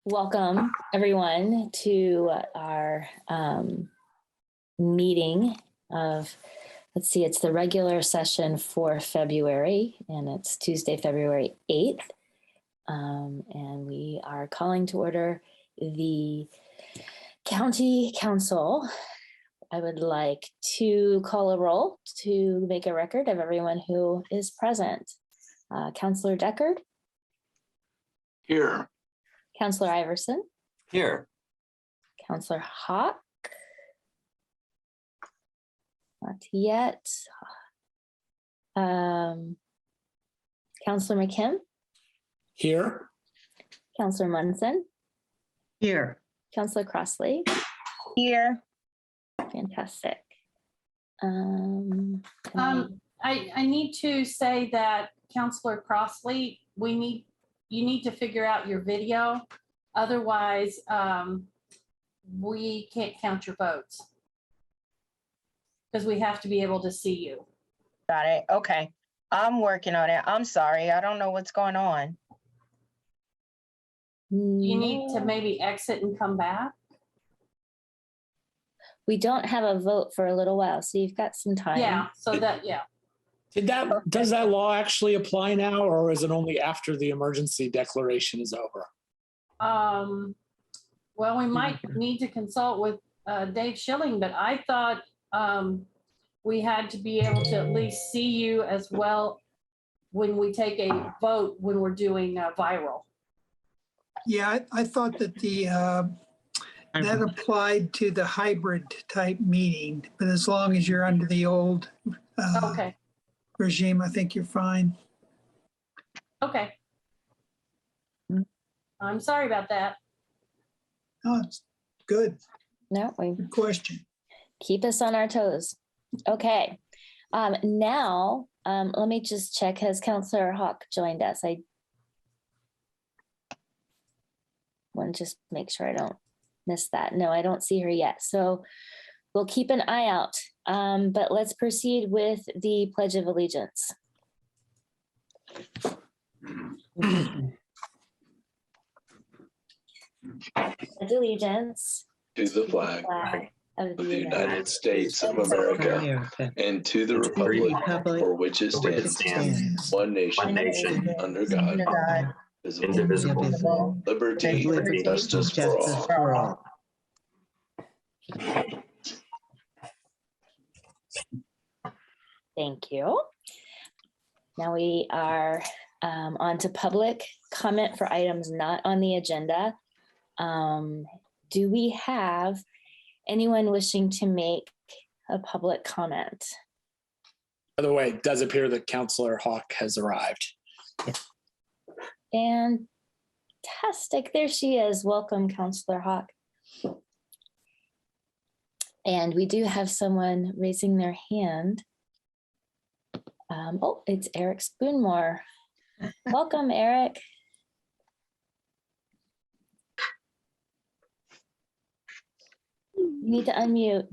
Welcome, everyone, to our meeting of, let's see, it's the regular session for February, and it's Tuesday, February 8th. And we are calling to order the County Council. I would like to call a roll to make a record of everyone who is present. Councilor Deckard. Here. Councilor Iverson. Here. Councilor Hawk. Not yet. Councilor McKim. Here. Councilor Munson. Here. Councilor Crossley. Here. Fantastic. I need to say that Councilor Crossley, you need to figure out your video. Otherwise, we can't count your votes. Because we have to be able to see you. Got it. Okay. I'm working on it. I'm sorry. I don't know what's going on. You need to maybe exit and come back. We don't have a vote for a little while, so you've got some time. Yeah, so that, yeah. Does that law actually apply now, or is it only after the emergency declaration is over? Well, we might need to consult with Dave Schilling, but I thought we had to be able to at least see you as well when we take a vote when we're doing viral. Yeah, I thought that that applied to the hybrid type meeting, but as long as you're under the old Okay, regime, I think you're fine. okay. I'm sorry about that. Oh, it's good. No, we Good question. keep us on our toes. Okay. Now, let me just check. Has Councilor Hawk joined us? I want to just make sure I don't miss that. No, I don't see her yet. So we'll keep an eye out. But let's proceed with the Pledge of Allegiance. Pledge allegiance To the flag of of the United States of America and to the republic for which it stands, one nation, under God, indivisible, liberty and justice for all. Thank you. Now we are on to public comment for items not on the agenda. Do we have anyone wishing to make a public comment? By the way, it does appear that Councilor Hawk has arrived. Fantastic. There she is. Welcome, Councilor Hawk. And we do have someone raising their hand. Oh, it's Eric Spoonmore. Welcome, Eric. You need to unmute.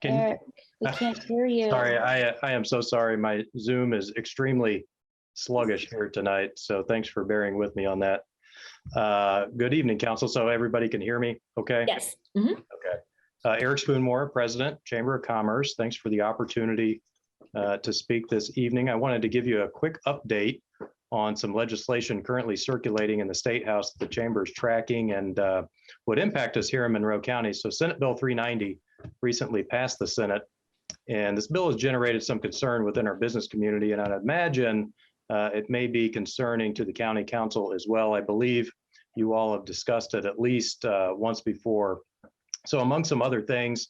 Eric, we can't hear you. Sorry, I am so sorry. My Zoom is extremely sluggish here tonight. So thanks for bearing with me on that. Good evening, Council. So everybody can hear me, okay? Yes. Mhm. Okay. Eric Spoonmore, President, Chamber of Commerce. Thanks for the opportunity to speak this evening. I wanted to give you a quick update on some legislation currently circulating in the State House that the Chamber is tracking and would impact us here in Monroe County. So Senate Bill 390 recently passed the Senate, and this bill has generated some concern within our business community, and I'd imagine it may be concerning to the County Council as well. I believe you all have discussed it at least once before. So among some other things,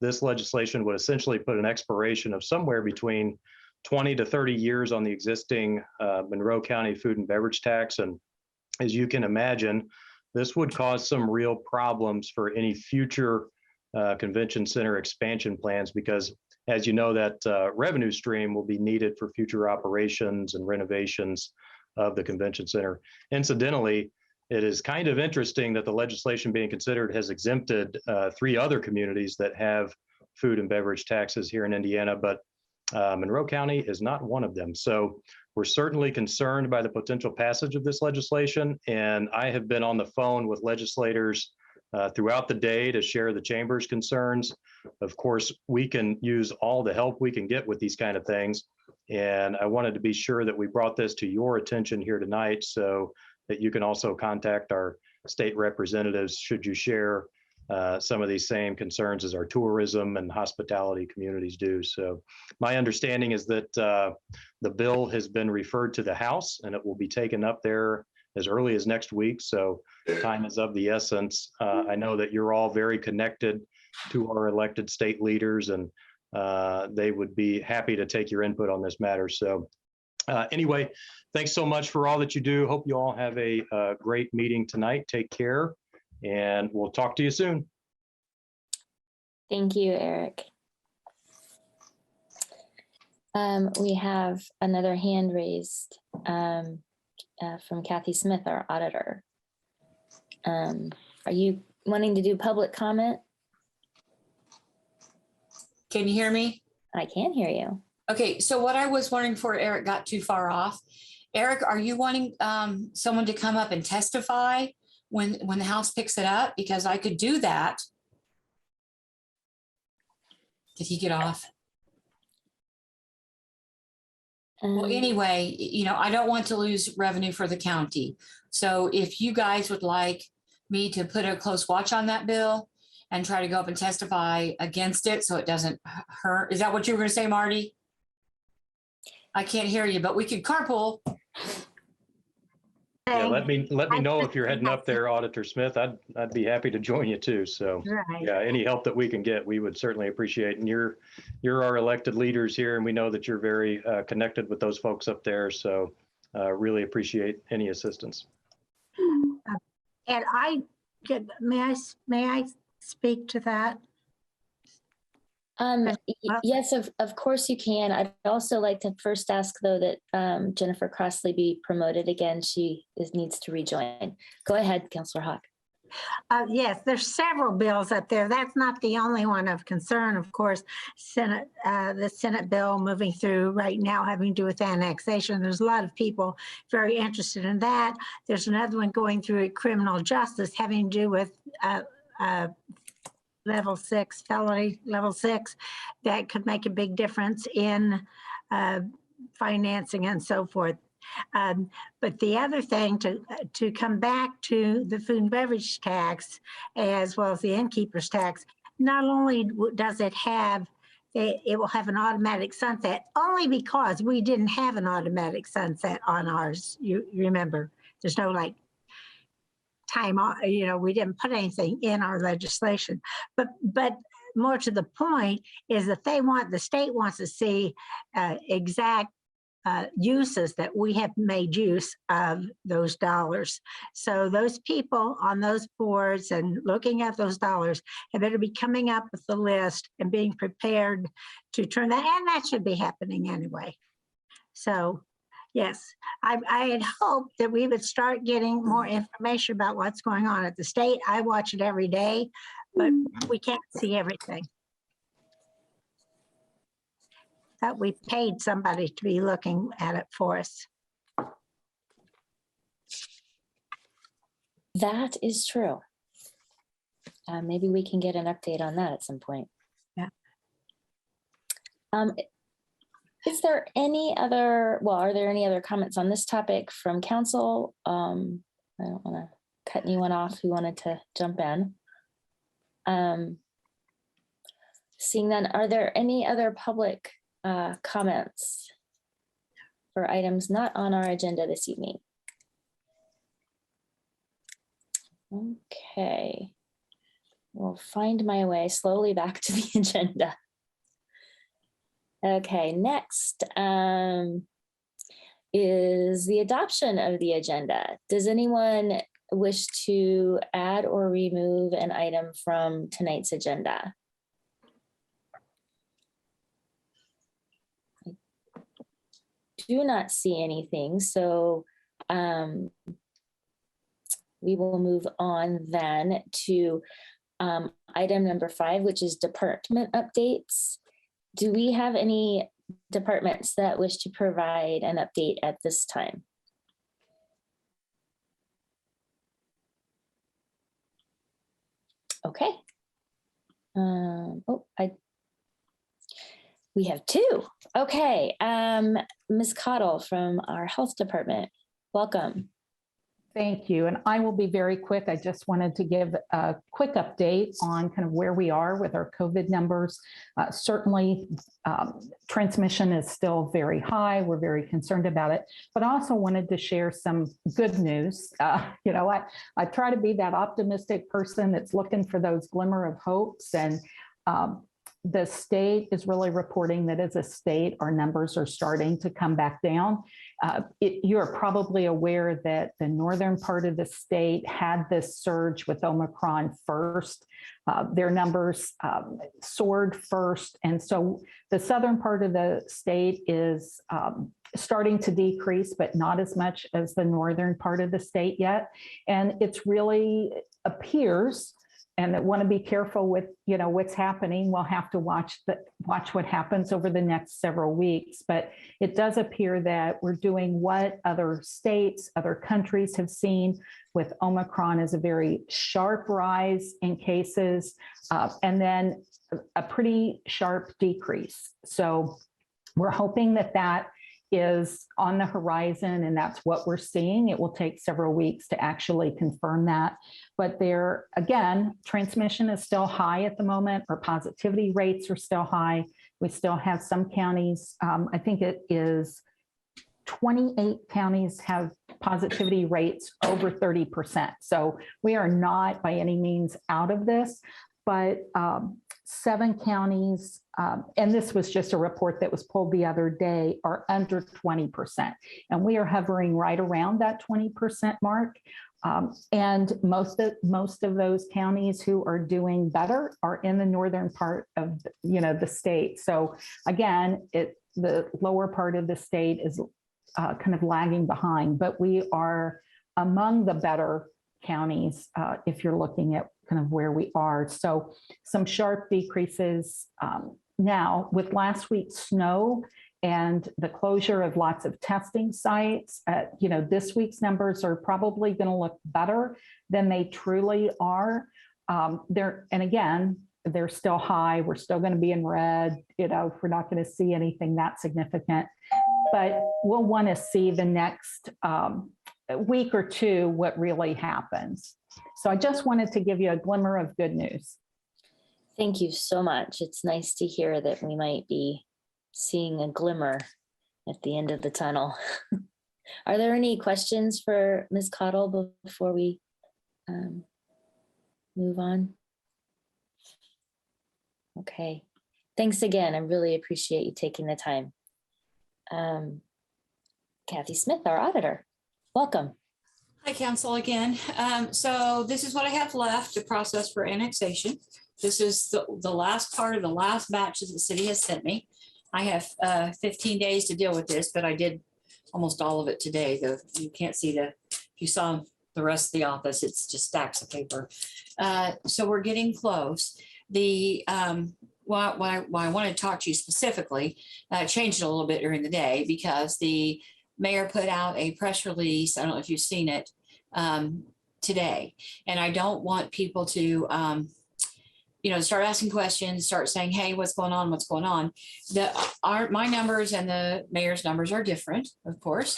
this legislation would essentially put an expiration of somewhere between 20 to 30 years on the existing Monroe County food and beverage tax. And as you can imagine, this would cause some real problems for any future convention center expansion plans, because as you know, that revenue stream will be needed for future operations and renovations of the convention center. Incidentally, it is kind of interesting that the legislation being considered has exempted 3 other communities that have food and beverage taxes here in Indiana, but Monroe County is not one of them. So we're certainly concerned by the potential passage of this legislation. And I have been on the phone with legislators throughout the day to share the chamber's concerns. Of course, we can use all the help we can get with these kind of things. And I wanted to be sure that we brought this to your attention here tonight so that you can also contact our state representatives should you share some of these same concerns as our tourism and hospitality communities do. So my understanding is that the bill has been referred to the House and it will be taken up there as early as next week. So time is of the essence. I know that you're all very connected to our elected state leaders, and they would be happy to take your input on this matter. So anyway, thanks so much for all that you do. Hope you all have a great meeting tonight. Take care, and we'll talk to you soon. Thank you, Eric. We have another hand raised from Kathy Smith, our auditor. Are you wanting to do public comment? Can you hear me? I can hear you. Okay, so what I was wondering before Eric got too far off, Eric, are you wanting someone to come up and testify when the House picks it up? Because I could do that. Did he get off? Well, anyway, you know, I don't want to lose revenue for the county. So if you guys would like me to put a close watch on that bill and try to go up and testify against it so it doesn't hurt. Is that what you were going to say, Marty? I can't hear you, but we could carpool. Yeah, let me know if you're heading up there, Auditor Smith. I'd be happy to join you too. So yeah, any help that we can get, we would certainly appreciate. And you're our elected leaders here, and we know that you're very connected with those folks up there. So really appreciate any assistance. And may I speak to that? Yes, of course you can. I'd also like to first ask, though, that Jennifer Crossley be promoted again. She needs to rejoin. Go ahead, Councilor Hawk. Yes, there's several bills up there. That's not the only one of concern, of course. The Senate bill moving through right now having to do with annexation. There's a lot of people very interested in that. There's another one going through at criminal justice having to do with level 6, felony level 6, that could make a big difference in financing and so forth. But the other thing, to come back to the food and beverage tax as well as the innkeeper's tax, not only does it have, it will have an automatic sunset, only because we didn't have an automatic sunset on ours. You remember, there's no like time, we didn't put anything in our legislation, but more to the point is that the state wants to see exact uses that we have made use of those dollars. So those people on those boards and looking at those dollars have better be coming up with the list and being prepared to turn that, and that should be happening anyway. So yes, I had hoped that we would start getting more information about what's going on at the state. I watch it every day, but we can't see everything. That we paid somebody to be looking at it for us. That is true. Maybe we can get an update on that at some point. Yeah. Is there any other, are there any other comments on this topic from council? I don't want to cut anyone off who wanted to jump in. Seeing none, are there any other public comments for items not on our agenda this evening? Okay, we'll find my way slowly back to the agenda. Okay, next is the adoption of the agenda. Does anyone wish to add or remove an item from tonight's agenda? I do not see anything, so we will move on then to item number 5, which is department updates. Do we have any departments that wish to provide an update at this time? Okay. We have 2. Okay. Ms. Cottle from our health department, welcome. Thank you. And I will be very quick. I just wanted to give a quick update on kind of where we are with our COVID numbers. Certainly, transmission is still very high. We're very concerned about it, but I also wanted to share some good news. I try to be that optimistic person that's looking for those glimmer of hopes. And the state is really reporting that as a state, our numbers are starting to come back down. You're probably aware that the northern part of the state had this surge with Omicron first. Their numbers soared first. And so the southern part of the state is starting to decrease, but not as much as the northern part of the state yet. And it's really appears, and I want to be careful with, what's happening. We'll have to watch what happens over the next several weeks. But it does appear that we're doing what other states, other countries have seen with Omicron as a very sharp rise in cases, and then a pretty sharp decrease. So we're hoping that is on the horizon, and that's what we're seeing. It will take several weeks to actually confirm that. But there, again, transmission is still high at the moment. Our positivity rates are still high. We still have some counties, I think it is 28 counties have positivity rates over 30%. So we are not by any means out of this, but 7 counties, and this was just a report that was pulled the other day, are under 20%. And we are hovering right around that 20% mark. And most of those counties who are doing better are in the northern part of the state. So again, the lower part of the state is kind of lagging behind, but we are among the better counties if you're looking at kind of where we are. So some sharp decreases now with last week's snow and the closure of lots of testing sites. This week's numbers are probably going to look better than they truly are. And again, they're still high. We're still going to be in red. We're not going to see anything that significant, but we'll want to see the next week or two what really happens. So I just wanted to give you a glimmer of good news. Thank you so much. It's nice to hear that we might be seeing a glimmer at the end of the tunnel. Are there any questions for Ms. Cottle before we move on? Okay. Thanks again. I really appreciate you taking the time. Kathy Smith, our auditor, welcome. Hi, Council again. So this is what I have left to process for annexation. This is the last part of the last batch that the city has sent me. I have 15 days to deal with this, but I did almost all of it today. You can't see if you saw the rest of the office, it's just stacks of paper. So we're getting close. Why I want to talk to you specifically, changed a little bit during the day because the mayor put out a press release. I don't know if you've seen it today. And I don't want people to, start asking questions, start saying, hey, what's going on? What's going on? My numbers and the mayor's numbers are different, of course.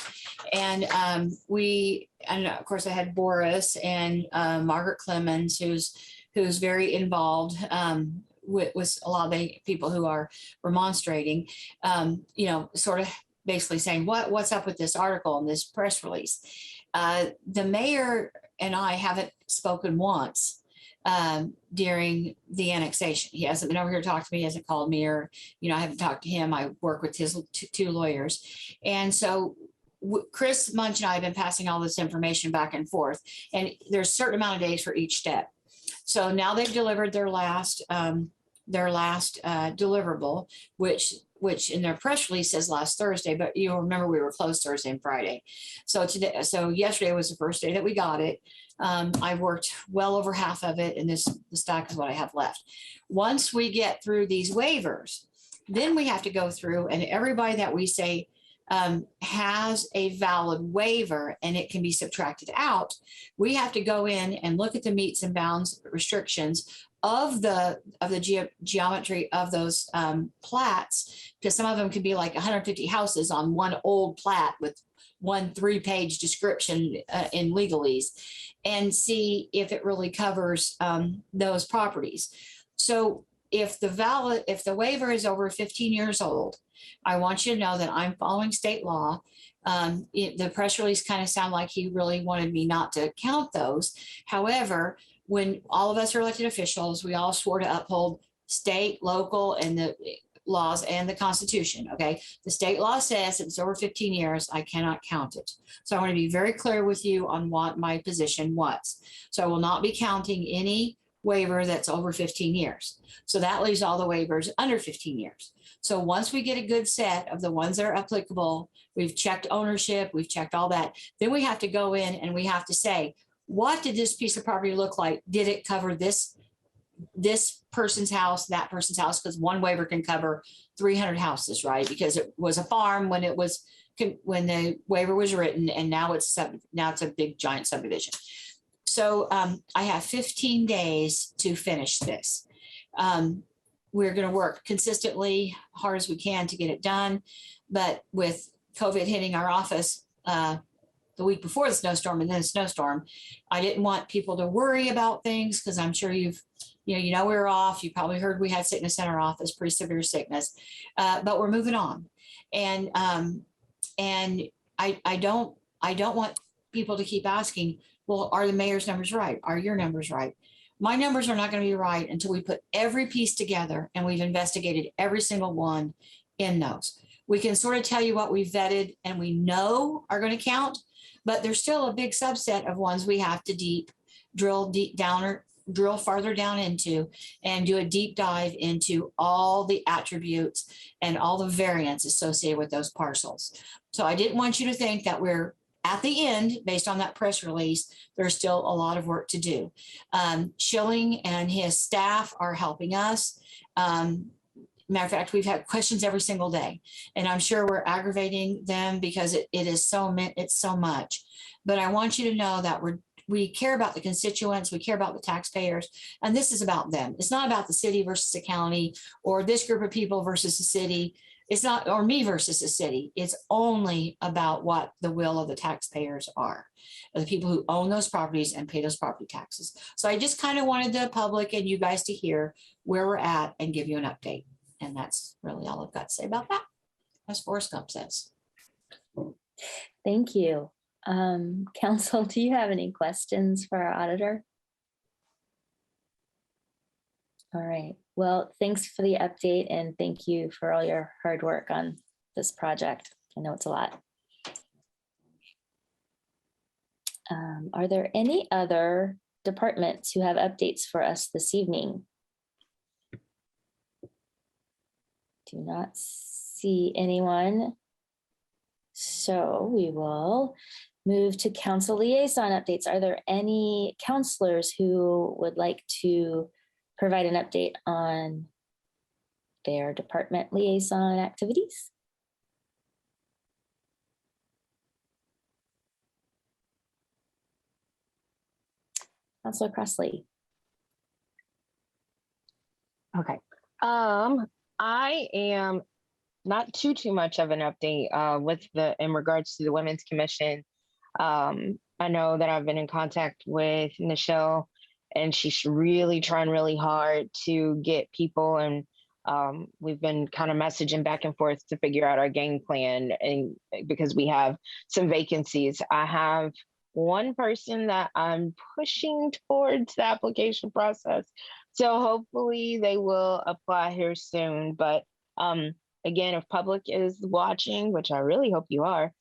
And of course I had Boris and Margaret Clemens, who's very involved with a lot of the people who are remonstrating, sort of basically saying, what's up with this article and this press release? The mayor and I haven't spoken once during the annexation. He hasn't been over here to talk to me, he hasn't called me, or, I haven't talked to him. I work with his 2 lawyers. And so Chris Munch and I have been passing all this information back and forth, and there's a certain amount of days for each step. So now they've delivered their last deliverable, which which in their press release says last Thursday, but you'll remember we were closed Thursday and Friday. So yesterday was the first day that we got it. I worked well over half of it, and the stock is what I have left. Once we get through these waivers, then we have to go through, and everybody that we say has a valid waiver and it can be subtracted out, we have to go in and look at the meets and bounds restrictions of the geometry of those plats, because some of them could be like 150 houses on one old plat with one 3-page description in legalese, and see if it really covers those properties. So if the waiver is over 15 years old, I want you to know that I'm following state law. The press release kind of sounded like he really wanted me not to count those. However, when all of us are elected officials, we all swore to uphold state, local, and the laws and the Constitution. Okay. The state law says if it's over 15 years, I cannot count it. So I want to be very clear with you on what my position was. So I will not be counting any waiver that's over 15 years. So that leaves all the waivers under 15 years. So once we get a good set of the ones that are applicable, we've checked ownership, we've checked all that, then we have to go in and we have to say, what did this piece of property look like? Did it cover this person's house, that person's house? Because one waiver can cover 300 houses, right? Because it was a farm when the waiver was written, and now it's a big giant subdivision. So I have 15 days to finish this. We're going to work consistently, hard as we can to get it done. But with COVID hitting our office the week before the snowstorm and then the snowstorm, I didn't want people to worry about things, because I'm sure you know we were off. You probably heard we had sickness in our office, pretty severe sickness, but we're moving on. And I don't want people to keep asking, well, are the mayor's numbers right? Are your numbers right? My numbers are not going to be right until we put every piece together and we've investigated every single one in those. We can sort of tell you what we've vetted and we know are going to count, but there's still a big subset of ones we have to drill farther down into and do a deep dive into all the attributes and all the variants associated with those parcels. So I didn't want you to think that we're at the end, based on that press release. There's still a lot of work to do. Schilling and his staff are helping us. Matter of fact, we've had questions every single day, and I'm sure we're aggravating them because it's so much. But I want you to know that we care about the constituents, we care about the taxpayers, and this is about them. It's not about the city versus the county, or this group of people versus the city. It's not, or me versus the city. It's only about what the will of the taxpayers are, the people who own those properties and pay those property taxes. So I just kind of wanted the public and you guys to hear where we're at and give you an update. And that's really all I've got to say about that, as Forrest Gump says. Thank you. Council, do you have any questions for our auditor? All right. Well, thanks for the update, and thank you for all your hard work on this project. I know it's a lot. Are there any other departments who have updates for us this evening? Do not see anyone. So we will move to council liaison updates. Are there any counselors who would like to provide an update on their department liaison activities? Councilor Crossley. Okay. I am not too much of an update in regards to the Women's Commission. I know that I've been in contact with Nichelle, and she's really trying really hard to get people, and we've been kind of messaging back and forth to figure out our game plan, and because we have some vacancies. I have one person that I'm pushing towards the application process. So hopefully they will apply here soon. But again, if public is watching, which I really hope you are,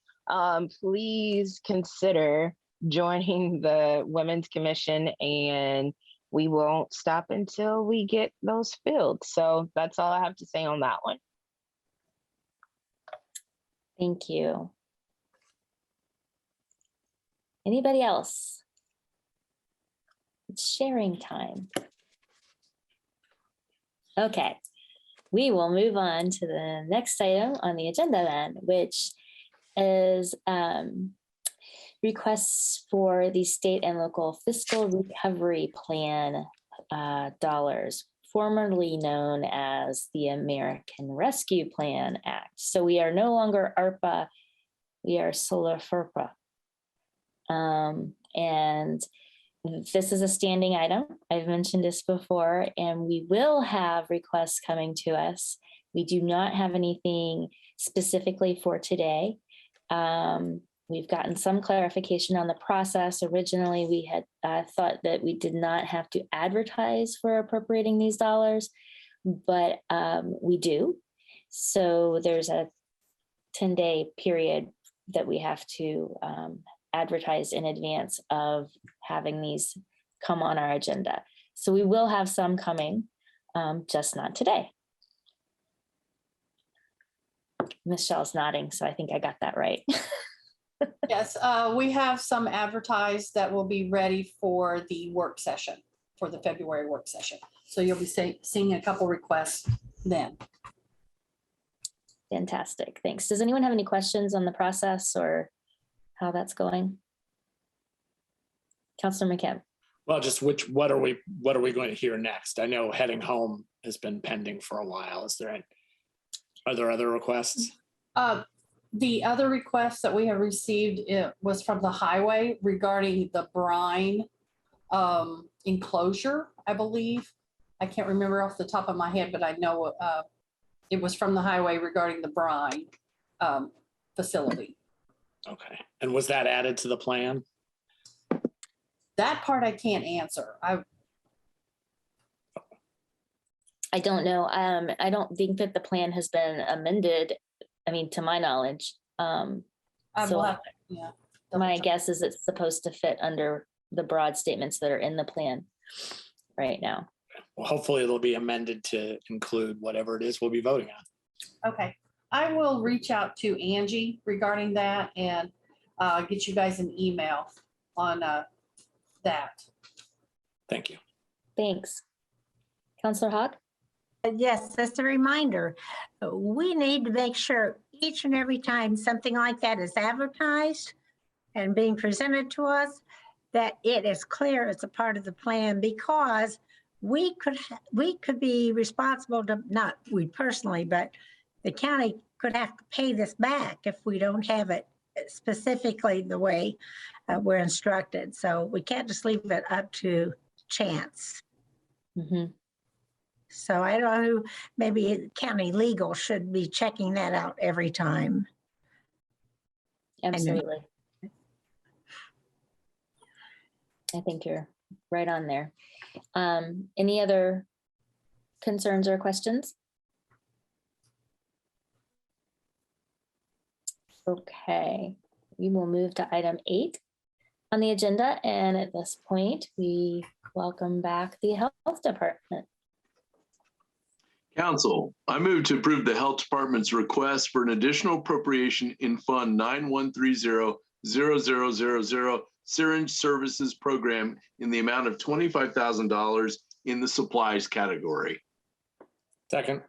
please consider joining the Women's Commission, and we won't stop until we get those filled. So that's all I have to say on that one. Thank you. Anybody else? It's sharing time. Okay, we will move on to the next item on the agenda then, which is requests for the state and local fiscal recovery plan dollars, formerly known as the American Rescue Plan Act. So we are no longer ARPA, we are Solar FERPA. And this is a standing item. I've mentioned this before, and we will have requests coming to us. We do not have anything specifically for today. We've gotten some clarification on the process. Originally, we had thought that we did not have to advertise for appropriating these dollars, but we do. So there's a 10-day period that we have to advertise in advance of having these come on our agenda. So we will have some coming, just not today. Michelle's nodding, so I think I got that right. Yes, we have some advertised that will be ready for the work session, for the February work session. So you'll be seeing a couple requests then. Fantastic, thanks. Does anyone have any questions on the process or how that's going? Councilor McKim. Well, just what are we going to hear next? I know heading home has been pending for a while. Are there other requests? The other request that we have received was from the highway regarding the brine enclosure, I believe. I can't remember off the top of my head, but I know it was from the highway regarding the brine facility. Okay. And was that added to the plan? That part I can't answer. I don't know. I don't think that the plan has been amended. I mean, to my knowledge. Yeah. My guess is it's supposed to fit under the broad statements that are in the plan right now. Well, hopefully it'll be amended to include whatever it is we'll be voting on. Okay. I will reach out to Angie regarding that and get you guys an email on that. Thank you. Thanks. Councilor Hogg? Yes, that's a reminder. We need to make sure each and every time something like that is advertised and being presented to us, that it is clear it's a part of the plan, because we could be responsible to, not we personally, but the county could have to pay this back if we don't have it specifically the way we're instructed. So we can't just leave it up to chance. Mm-hmm. So I don't know, maybe county legal should be checking that out every time. Absolutely. I think you're right on there. Any other concerns or questions? Okay, we will move to item 8 on the agenda. And at this point, we welcome back the Health Department. Council, I move to approve the Health Department's request for an additional appropriation in Fund 9130-0000 Syringe Services Program in the amount of $25,000 in the supplies category. Second.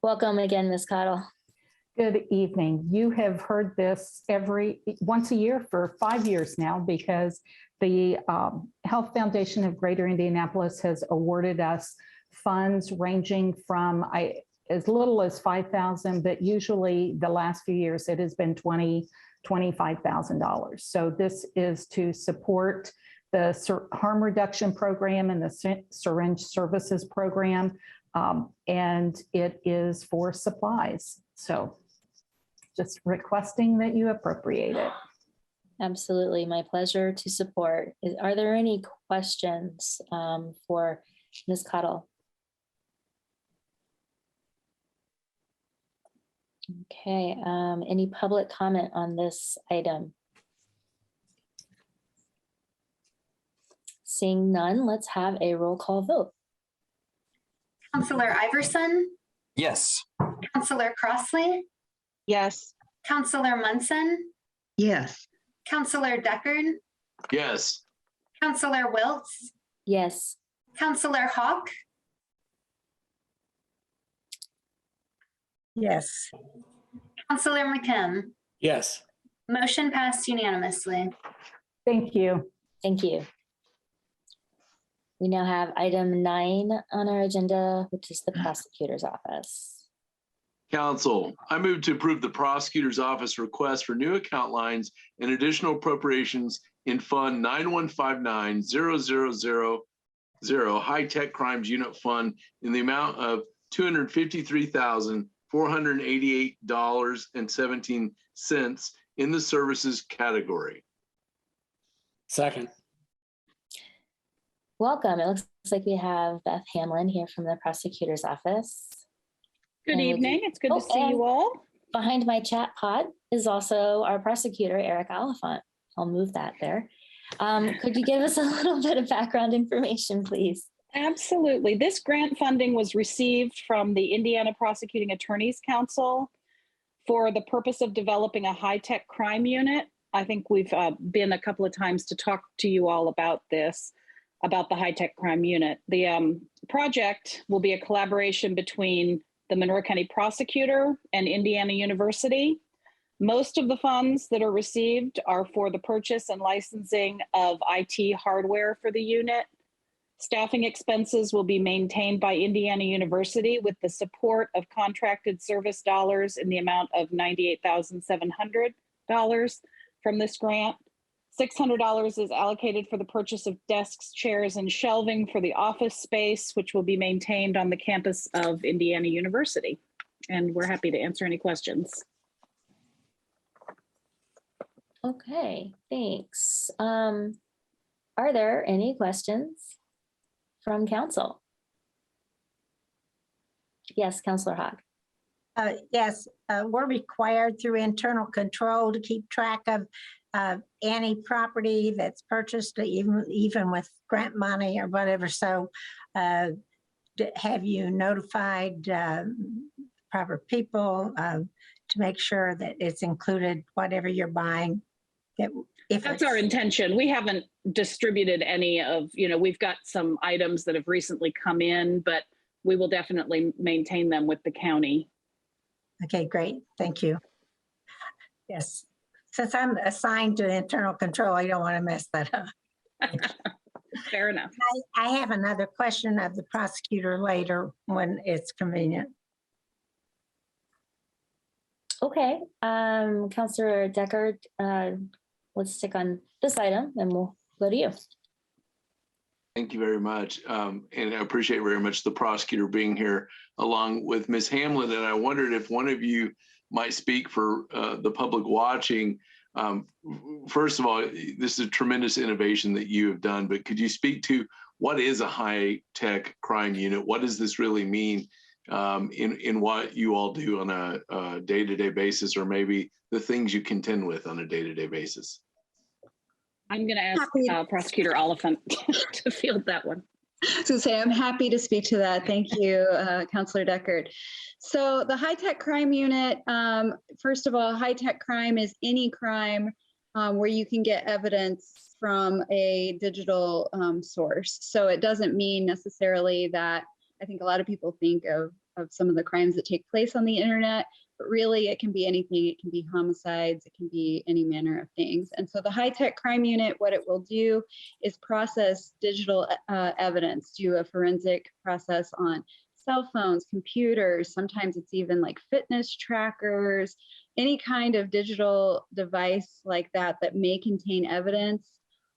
Welcome again, Ms. Cottle. Good evening. You have heard this once a year for 5 years now, because the Health Foundation of Greater Indianapolis has awarded us funds ranging from as little as $5,000, but usually the last few years it has been $25,000. So this is to support the harm reduction program and the syringe services program, and it is for supplies. So just requesting that you appropriate it. Absolutely, my pleasure to support. Are there any questions for Ms. Cottle? Okay, any public comment on this item? Seeing none, let's have a roll call vote. Councilor Iverson, Yes. Counselor Crossley, Yes. Counselor Munson, Yes. Counselor Deckard, Yes. Counselor Wiltz, Yes. Counselor Hawk, Yes. Counselor McKim. Yes. Motion passed unanimously. Thank you. Thank you. We now have item 9 on our agenda, which is the prosecutor's office. Council, I move to approve the prosecutor's office request for new account lines and additional appropriations in Fund 9159-0000 High Tech Crimes Unit Fund in the amount of $253,488.17 in the services category. Second. Welcome. It looks like we have Beth Hamlin here from the prosecutor's office. Good And would evening. you- It's good to see and you all. Behind my chat pod is also our prosecutor, Eric Oliphant. I'll move that there. Could you give us a little bit of background information, please? Absolutely. This grant funding was received from the Indiana Prosecuting Attorneys Council for the purpose of developing a high-tech crime unit. I think we've been a couple of times to talk to you all about this, about the high-tech crime unit. The project will be a collaboration between the Monroe County Prosecutor and Indiana University. Most of the funds that are received are for the purchase and licensing of IT hardware for the unit. Staffing expenses will be maintained by Indiana University with the support of contracted service dollars in the amount of $98,700 from this grant. $600 is allocated for the purchase of desks, chairs, and shelving for the office space, which will be maintained on the campus of Indiana University. And we're happy to answer any questions. Okay, thanks. Are there any questions from council? Yes, Counselor Hogg. Yes, we're required through internal control to keep track of any property that's purchased, even with grant money or whatever. So have you notified proper people to make sure that it's included, whatever you're buying? That's our intention. We haven't distributed any of, we've got some items that have recently come in, but we will definitely maintain them with the county. Okay, great. Thank you. Yes. Since I'm assigned to internal control, I don't want to mess that up. Fair enough. I have another question of the prosecutor later when it's convenient. Okay, Counselor Deckard, let's stick on this item and we'll go to you. Thank you very much. And I appreciate very much the prosecutor being here along with Ms. Hamlin. And I wondered if one of you might speak for the public watching. First of all, this is a tremendous innovation that you have done, but could you speak to what is a high-tech crime unit? What does this really mean in what you all do on a day-to-day basis, or maybe the things you contend with on a day-to-day basis? I'm going to ask Prosecutor Oliphant to field that one. So say I'm happy to speak to that. Thank you, Counselor Deckard. So the high-tech crime unit, first of all, high-tech crime is any crime where you can get evidence from a digital source. So it doesn't mean necessarily that, I think a lot of people think of some of the crimes that take place on the internet, but really it can be anything. It can be homicides, it can be any manner of things. And so the high-tech crime unit, what it will do is process digital evidence, do a forensic process on cell phones, computers, sometimes it's even like fitness trackers, any kind of digital device like that that may contain evidence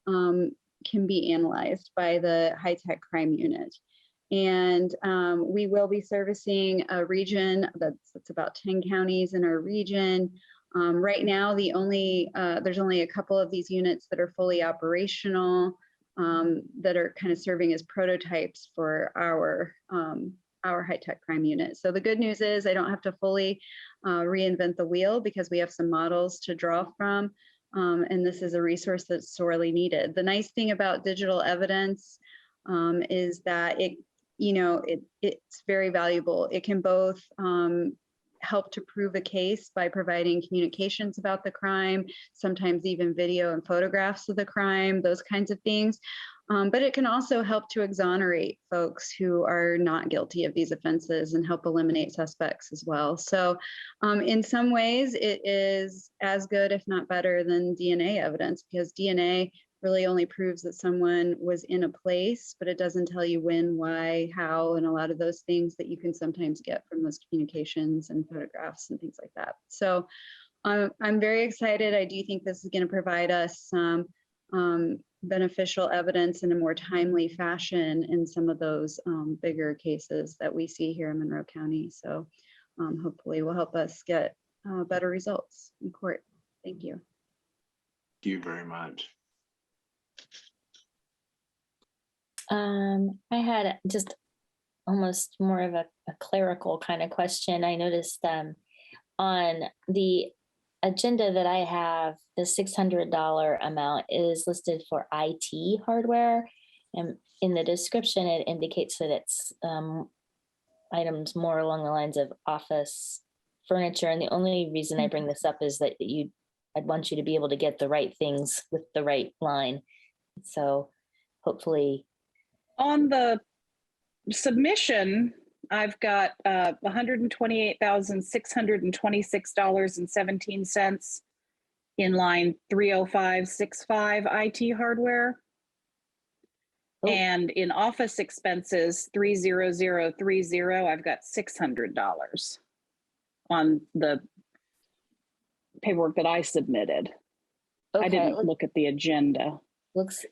can be analyzed by the high-tech crime unit. And we will be servicing a region that's about 10 counties in our region. Right now, there's only a couple of these units that are fully operational, that are kind of serving as prototypes for our high-tech crime unit. So the good news is I don't have to fully reinvent the wheel because we have some models to draw from. And this is a resource that's sorely needed. The nice thing about digital evidence is that it's very valuable. It can both help to prove a case by providing communications about the crime, sometimes even video and photographs of the crime, those kinds of things. But it can also help to exonerate folks who are not guilty of these offenses and help eliminate suspects as well. So in some ways, it is as good, if not better, than DNA evidence, because DNA really only proves that someone was in a place, but it doesn't tell you when, why, how, and a lot of those things that you can sometimes get from those communications and photographs and things like that. So I'm very excited. I do think this is going to provide us some beneficial evidence in a more timely fashion in some of those bigger cases that we see here in Monroe County. So hopefully will help us get better results in court. Thank you. Thank you very much. I had just almost more of a clerical kind of question. I noticed on the agenda that I have, the $600 amount is listed for IT hardware. And in the description, it indicates that it's items more along the lines of office furniture. And the only reason I bring this up is that I'd want you to be able to get the right things with the right line. So hopefully. On the submission, I've got $128,626.17 in line 30565 IT hardware. Oh. And in office expenses 30030, I've got $600 on the paperwork that I submitted. Okay. I didn't look at the agenda.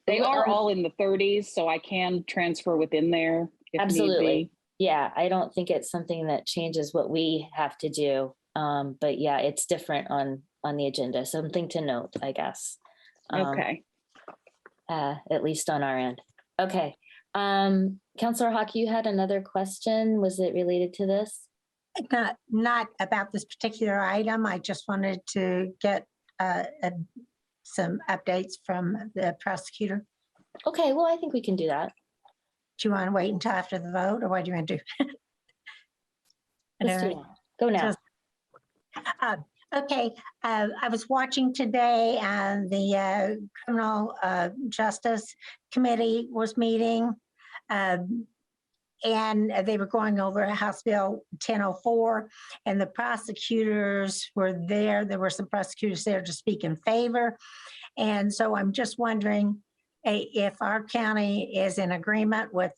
They are all in the 30s, so I can transfer within there if absolutely. Need be. Yeah, I don't think it's something that changes what we have to do. But yeah, it's different on the agenda. Something to note, I guess. Okay. At least on our end. Okay. Councillor Hawk, you had another question. Was it related to this? Not about this particular item. I just wanted to get some updates from the prosecutor. Okay, well, I think we can do that. Do you want to wait until after the vote, or what do you want to do? Let's do that. Go now. Okay, I was watching today and the Criminal Justice Committee was meeting, and they were going over House Bill 1004, and the prosecutors were there. There were some prosecutors there to speak in favor. And so I'm just wondering if our county is in agreement with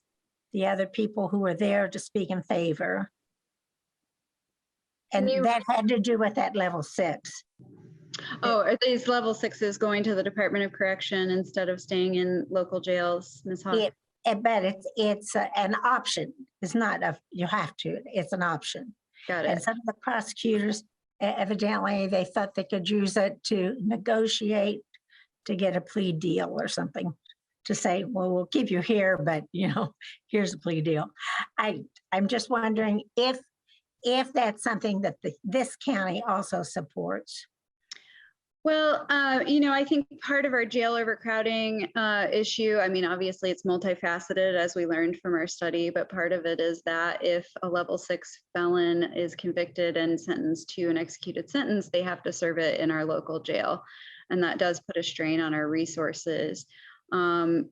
the other people who were there to speak in favor. And that had to do with that level 6. Oh, are these level 6s going to the Department of Correction instead of staying in local jails, Ms. Hawk? But it's an option. It's not you have to. It's an option. Got it. And some of the prosecutors, evidently, they thought they could use it to negotiate to get a plea deal or something, to say, well, we'll keep you here, but here's a plea deal. I'm just wondering if that's something that this county also supports. Well, I think part of our jail overcrowding issue, I mean, obviously it's multifaceted as we learned from our study, but part of it is that if a level 6 felon is convicted and sentenced to an executed sentence, they have to serve it in our local jail. And that does put a strain on our resources. Sending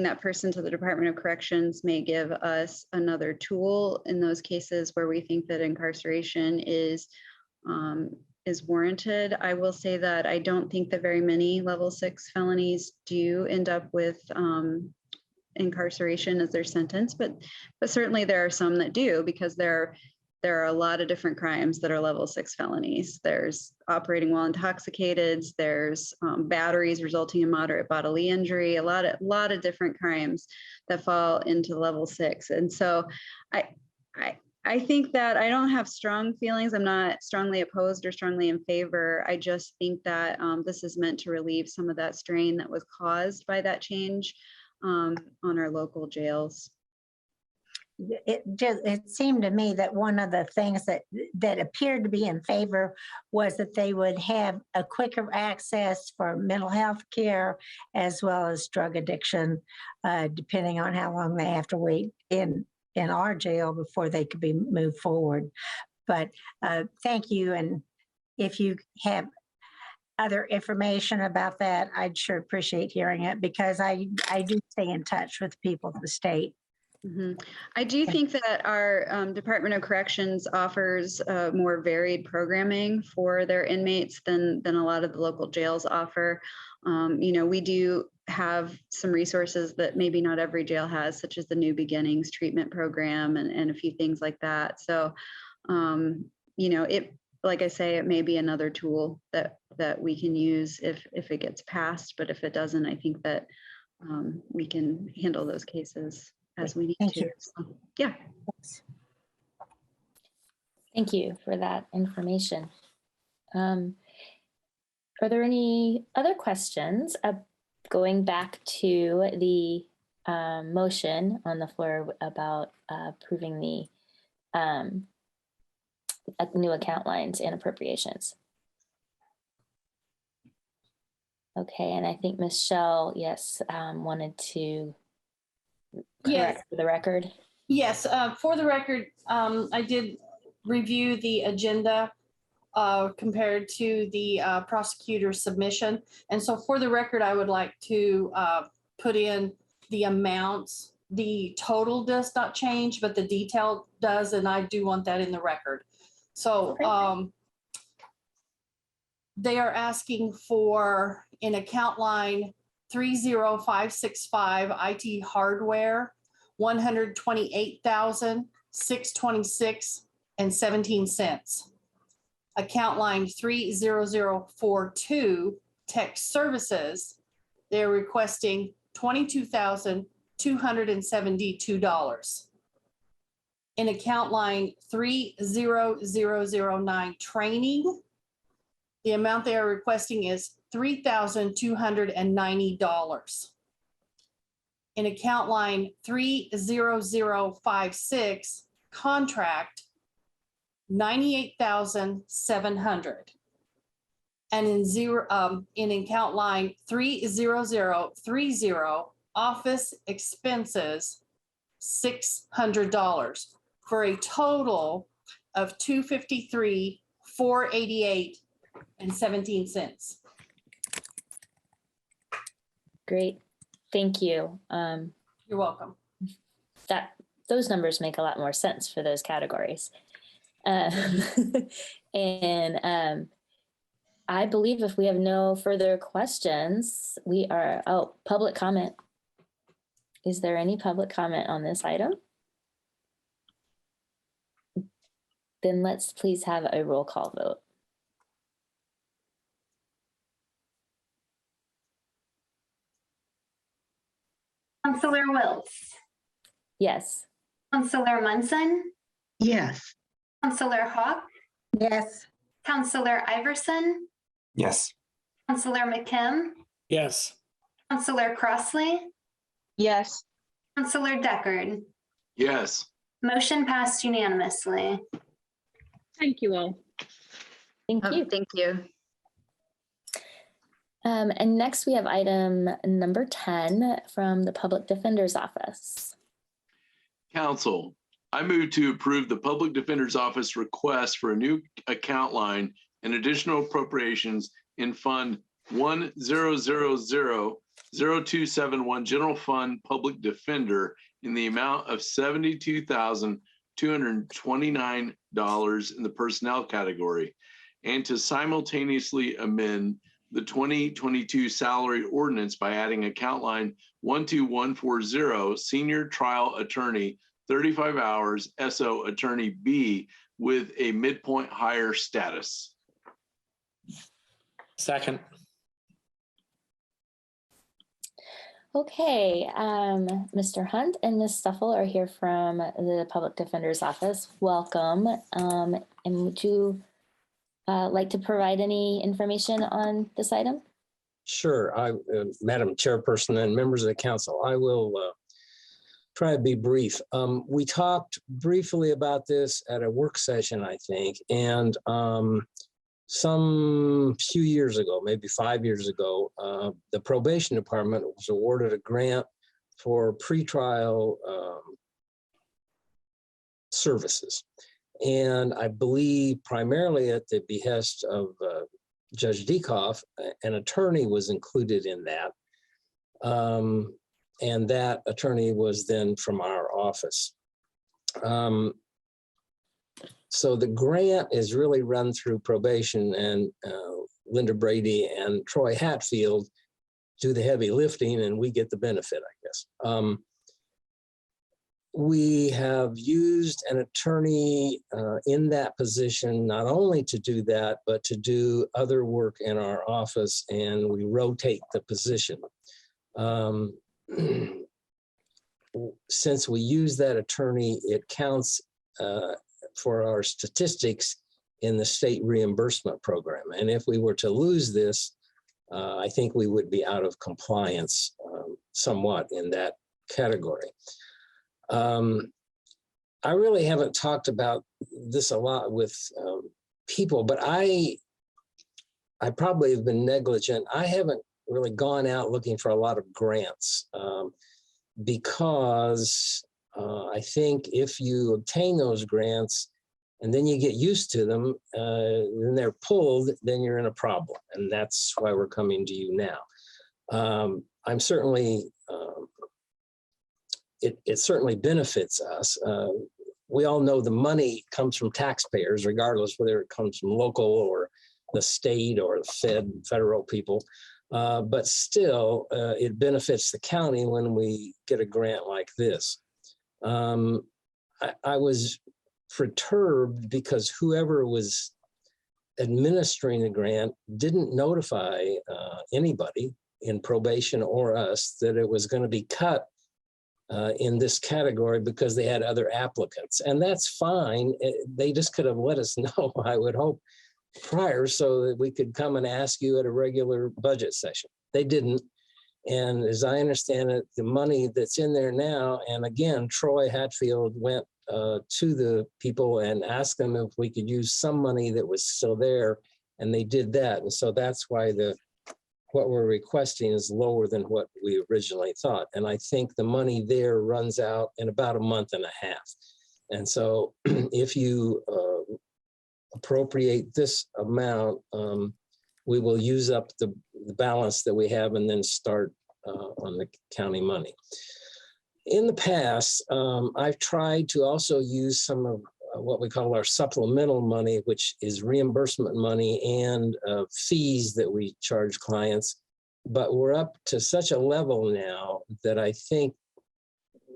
that person to the Department of Corrections may give us another tool in those cases where we think that incarceration is warranted. I will say that I don't think that very many level 6 felonies do end up with incarceration as their sentence, but certainly there are some that do, because there are a lot of different crimes that are level 6 felonies. There's operating while intoxicated, there's batteries resulting in moderate bodily injury, a lot of different crimes that fall into level 6. And so I think that I don't have strong feelings. I'm not strongly opposed or strongly in favor. I just think that this is meant to relieve some of that strain that was caused by that change on our local jails. It seemed to me that one of the things that appeared to be in favor was that they would have a quicker access for mental health care as well as drug addiction, depending on how long they have to wait in our jail before they could be moved forward. But thank you. And if you have other information about that, I'd sure appreciate hearing it, because I do stay in touch with people at the state. I do think that our Department of Corrections offers more varied programming for their inmates than a lot of the local jails offer. We do have some resources that maybe not every jail has, such as the New Beginnings treatment program and a few things like that. So, like I say, it may be another tool that we can use if it gets passed. But if it doesn't, I think that we can handle those cases as we need Thank to. you. So, yeah. Thank you for that information. Are there any other questions going back to the motion on the floor about approving the new account lines and appropriations? Okay, and I think Michelle, yes, wanted to correct for the record. Yes, for the record, I did review the agenda compared to the prosecutor's submission. And so for the record, I would like to put in the amounts. The total does not change, but the detail does, and I do want that in the record. So they are asking for an account line 30565 IT hardware, $128,626.17. Account line 30042 tech services, they're requesting $22,272. In account line 30009 training, the amount they are requesting is $3,290. In account line 30056 contract, $98,700. And in account line 30030 office expenses, $600, for a total of $253,488.17. Great, thank you. You're welcome. Those numbers make a lot more sense for those categories. I believe if we have no further questions, we are, public comment. Is there any public comment on this item? Then let's please have a roll call vote. Counselor Wiltz, Yes. Counselor Munson, Yes. Counselor Hawk, Yes. Counselor Iverson, Yes. Counselor McKim, Yes. Counselor Crossley, Yes. Counselor Deckard. Yes. Motion passed unanimously. Thank you all. Thank you. Thank you. And next we have item number 10 from the Public Defender's Office. Council, I move to approve the Public Defender's Office request for a new account line and additional appropriations in Fund 10000271 General Fund Public Defender in the amount of $72,229 in the personnel category, and to simultaneously amend the 2022 salary ordinance by adding account line 12140 Senior Trial Attorney 35 hours SO Attorney B with a midpoint higher status. Second. Okay, Mr. Hunt and Ms. Stuffle are here from the Public Defender's Office. Welcome. And would you like to provide any information on this item? Sure. Madam Chairperson and members of the council, I will try to be brief. We talked briefly about this at a work session, I think, and some few years ago, maybe 5 years ago, the probation department was awarded a grant for pretrial services. And I believe primarily at the behest of Judge Dekoff, an attorney was included in that. And that attorney was then from our office. So the grant is really run through probation, and Linda Brady and Troy Hatfield do the heavy lifting, and we get the benefit, I guess. We have used an attorney in that position, not only to do that, but to do other work in our office, and we rotate the position. Since we use that attorney, it counts for our statistics in the state reimbursement program. And if we were to lose this, I think we would be out of compliance somewhat in that category. I really haven't talked about this a lot with people, but I probably have been negligent. I haven't really gone out looking for a lot of grants because I think if you obtain those grants and then you get used to them, then they're pulled, then you're in a problem. And that's why we're coming to you now. I'm certainly, it certainly benefits us. We all know the money comes from taxpayers, regardless whether it comes from local or the state or the federal people. But still, it benefits the county when we get a grant like this. I was perturbed because whoever was administering the grant didn't notify anybody in probation or us that it was going to be cut in this category because they had other applicants. And that's fine. They just could have let us know, I would hope, prior, so that we could come and ask you at a regular budget session. They didn't. And as I understand it, the money that's in there now, and again, Troy Hatfield went to the people and asked them if we could use some money that was still there, and they did that. And so that's why what we're requesting is lower than what we originally thought. And I think the money there runs out in about a month and a half. And so if you appropriate this amount, we will use up the balance that we have and then start on the county money. In the past, I've tried to also use some of what we call our supplemental money, which is reimbursement money and fees that we charge clients. But we're up to such a level now that I think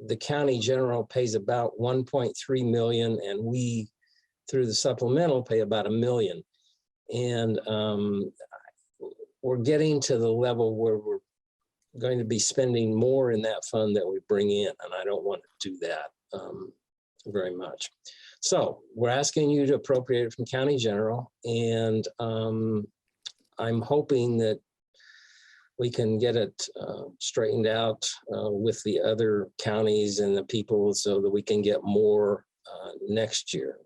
the county general pays about 1.3 million, and we, through the supplemental, pay about $1 million. And we're getting to the level where we're going to be spending more in that fund that we bring in, and I don't want to do that very much. So we're asking you to appropriate it from county general, and I'm hoping that we can get it straightened out with the other counties and the people so that we can get more next year,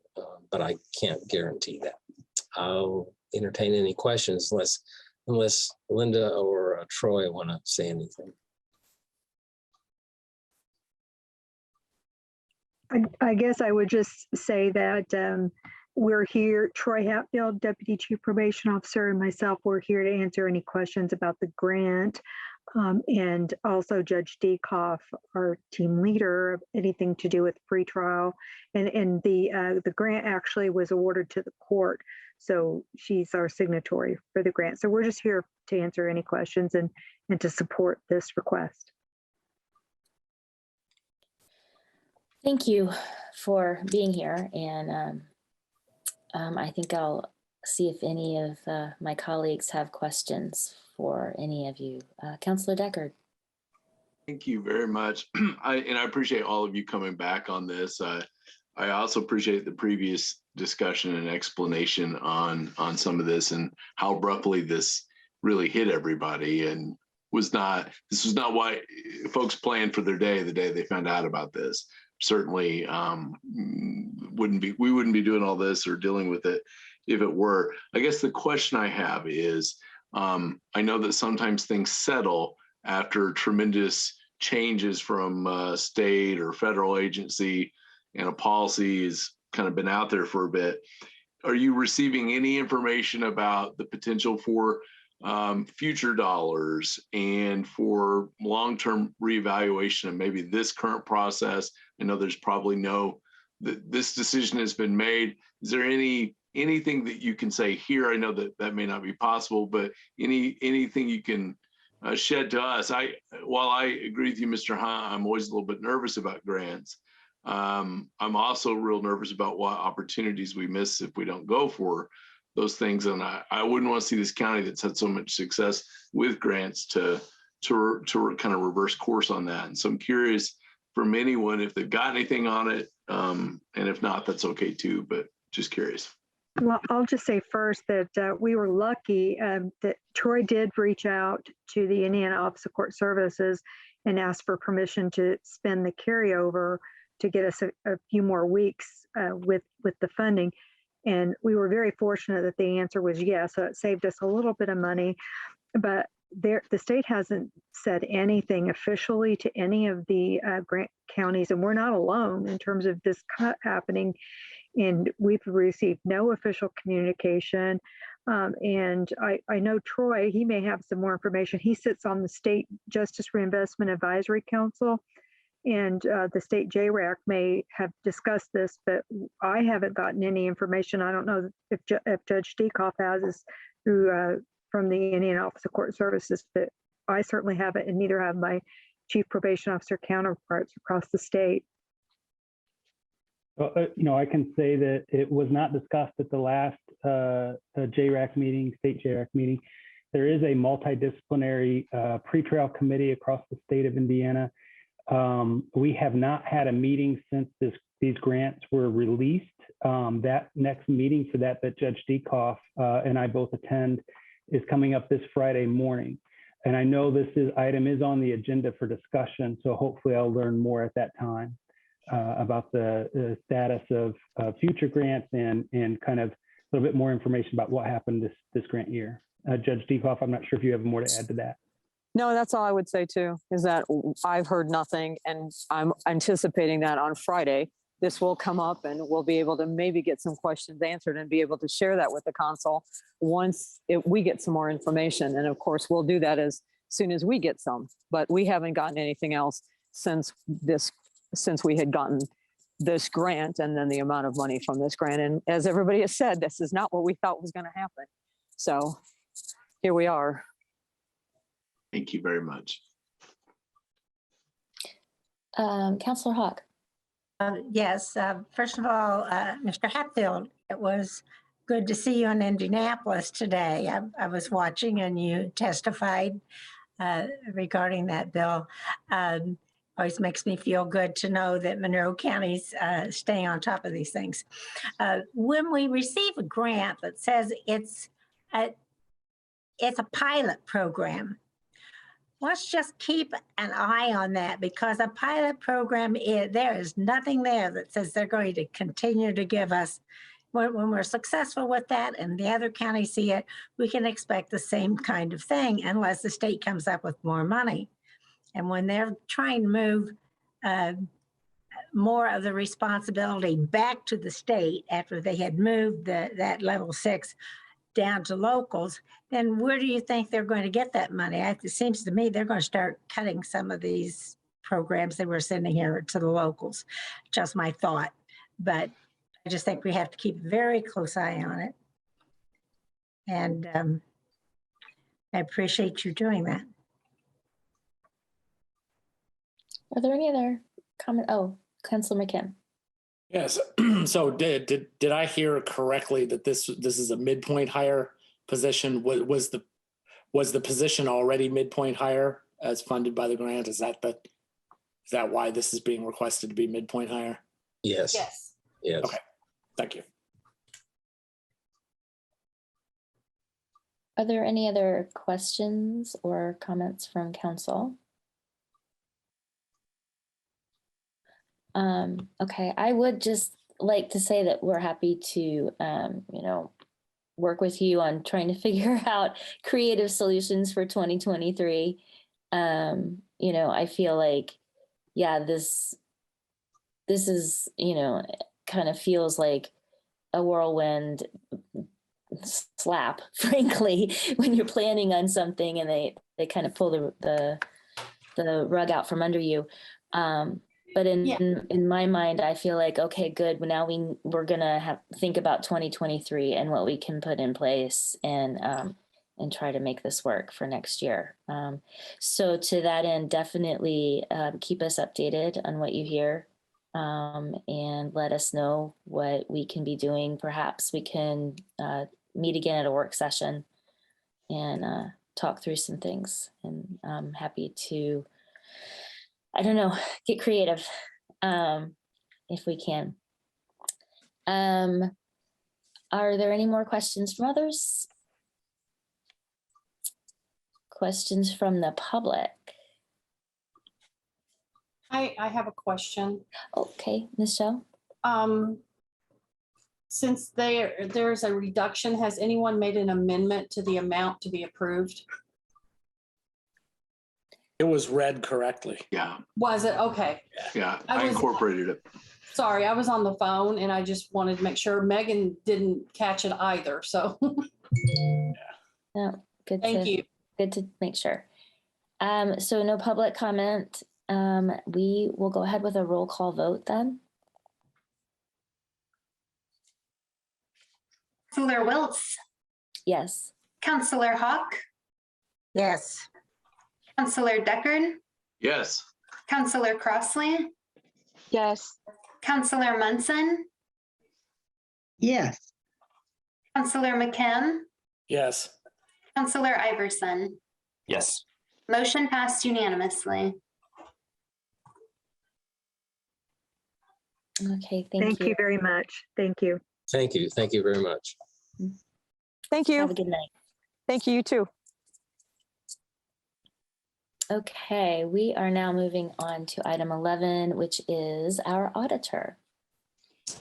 but I can't guarantee that. I'll entertain any questions unless Linda or Troy want to say anything. I guess I would just say that we're here, Troy Hatfield, Deputy Chief Probation Officer, and myself, we're here to answer any questions about the grant. And also Judge Dekoff, our team leader, anything to do with pretrial. And the grant actually was awarded to the court. So she's our signatory for the grant. So we're just here to answer any questions and to support this request. Thank you for being here. And I think I'll see if any of my colleagues have questions for any of you. Councilor Deckard. Thank you very much. I appreciate all of you coming back on this. I also appreciate the previous discussion and explanation on some of this and how abruptly this really hit everybody, and this was not why folks planned for their day the day they found out about this. Certainly we wouldn't be doing all this or dealing with it if it were. I guess the question I have is, I know that sometimes things settle after tremendous changes from a state or federal agency, and a policy is kind of been out there for a bit. Are you receiving any information about the potential for future dollars and for long-term reevaluation of maybe this current process? I know there's probably this decision has been made. Is there anything that you can say here? I know that may not be possible, but anything you can shed to us? While I agree with you, Mr. Hunt, I'm always a little bit nervous about grants. I'm also real nervous about what opportunities we miss if we don't go for those things. And I wouldn't want to see this county that's had so much success with grants to kind of reverse course on that. And so I'm curious from anyone if they've got anything on it. And if not, that's okay too, but just curious. Well, I'll just say first that we were lucky that Troy did reach out to the Indiana Office of Court Services and ask for permission to spend the carryover to get us a few more weeks with the funding. And we were very fortunate that the answer was yes. So it saved us a little bit of money, but the state hasn't said anything officially to any of the grant counties, and we're not alone in terms of this cut happening. And we've received no official communication. And I know Troy, he may have some more information. He sits on the State Justice Reinvestment Advisory Council, and the state JRAC may have discussed this, but I haven't gotten any information. I don't know if Judge Dekoff has this through from the Indiana Office of Court Services, but I certainly haven't, and neither have my chief probation officer counterparts across the state. I can say that it was not discussed at the last JRAC meeting, state JRAC meeting. There is a multidisciplinary pretrial committee across the state of Indiana. We have not had a meeting since these grants were released. That next meeting for that Judge Dekoff and I both attend is coming up this Friday morning. And I know this item is on the agenda for discussion, so hopefully I'll learn more at that time about the status of future grants and kind of a little bit more information about what happened this grant year. Judge Dekoff, I'm not sure if you have more to add to that. No, that's all I would say too, is that I've heard nothing, and I'm anticipating that on Friday, this will come up and we'll be able to maybe get some questions answered and be able to share that with the council once we get some more information. And of course, we'll do that as soon as we get some, but we haven't gotten anything else since we had gotten this grant and then the amount of money from this grant. And as everybody has said, this is not what we thought was going to happen. So here we are. Thank you very much. Councillor Hawk. Yes, first of all, Mr. Hatfield, it was good to see you in Indianapolis today. I was watching and you testified regarding that bill. Always makes me feel good to know that Monroe County's staying on top of these things. When we receive a grant that says it's a pilot program, let's just keep an eye on that, because a pilot program, there is nothing there that says they're going to continue to give us. When we're successful with that and the other counties see it, we can expect the same kind of thing unless the state comes up with more money. And when they're trying to move more of the responsibility back to the state after they had moved that level 6 down to locals, then where do you think they're going to get that money? It seems to me they're going to start cutting some of these programs that we're sending here to the locals. Just my thought. But I just think we have to keep a very close eye on it. And I appreciate you doing that. Are there any other comments? Oh, Councilor McKim. Yes. So did I hear correctly that this is a midpoint hire position? Was the position already midpoint hire as funded by the grant? Is that why this is being requested to be midpoint hire? Yes. Yes. Yes. Okay. Thank you. Are there any other questions or comments from council? Okay, I would just like to say that we're happy to, work with you on trying to figure out creative solutions for 2023. I feel like, yeah, this is, kind of feels like a whirlwind slap, frankly, when you're planning on something and they kind of pull the rug out from under you. But in my mind, I feel like, okay, good. Now we're gonna think about 2023 and what we can put in place and try to make this work for next year. So to that end, definitely keep us updated on what you hear, and let us know what we can be doing. Perhaps we can meet again at a work session and talk through some things. And I'm happy to, I don't know, get creative if we can. Are there any more questions from others? Questions from the public? I have a question. Okay, Michelle. Since there's a reduction, has anyone made an amendment to the amount to be approved? It was read correctly. Yeah. Was it? Okay. Yeah, I incorporated it. Sorry, I was on the phone and I just wanted to make sure Megan didn't catch it either, so. No, good. Thank you. Good to make sure. So no public comment. We will go ahead with a roll call vote then. Counselor Wiltz, Yes. Counselor Hawk, Yes. Counselor Deckard, Yes. Counselor Crossley, Yes. Counselor Munson, Yes. Counselor McKim, Yes. Counselor Iverson. Yes. Motion passed unanimously. Okay, Thank you very much. Thank you. Thank you. Thank you very much. Thank you. Have a good night. Thank you, you too. Okay, we are now moving on to item 11, which is our auditor.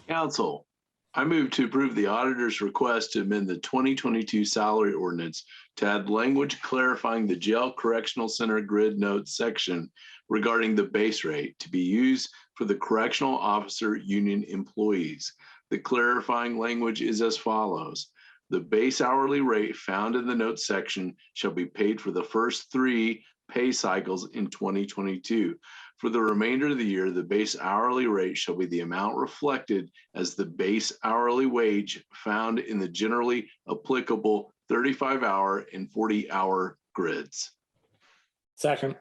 Council, I move to approve the auditor's request to amend the 2022 salary ordinance to add language clarifying the jail correctional center grid notes section regarding the base rate to be used for the correctional officer union employees. The clarifying language is as follows. The base hourly rate found in the notes section shall be paid for the first 3 pay cycles in 2022. For the remainder of the year, the base hourly rate shall be the amount reflected as the base hourly wage found in the generally applicable 35-hour and 40-hour grids. Second.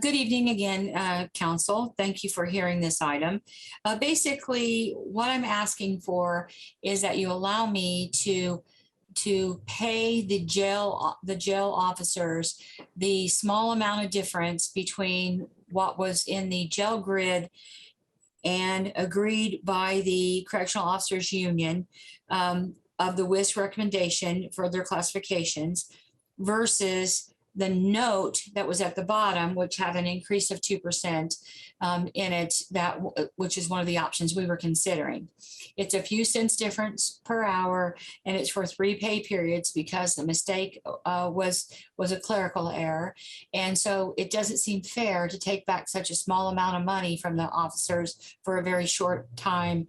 Good evening again, Council. Thank you for hearing this item. Basically, what I'm asking for is that you allow me to pay the jail officers the small amount of difference between what was in the jail grid and agreed by the Correctional Officers Union of the WIS recommendation for their classifications versus the note that was at the bottom, which had an increase of 2% in it, which is one of the options we were considering. It's a few cents difference per hour, and it's for 3 pay periods because the mistake was a clerical error. And so it doesn't seem fair to take back such a small amount of money from the officers for a very short time,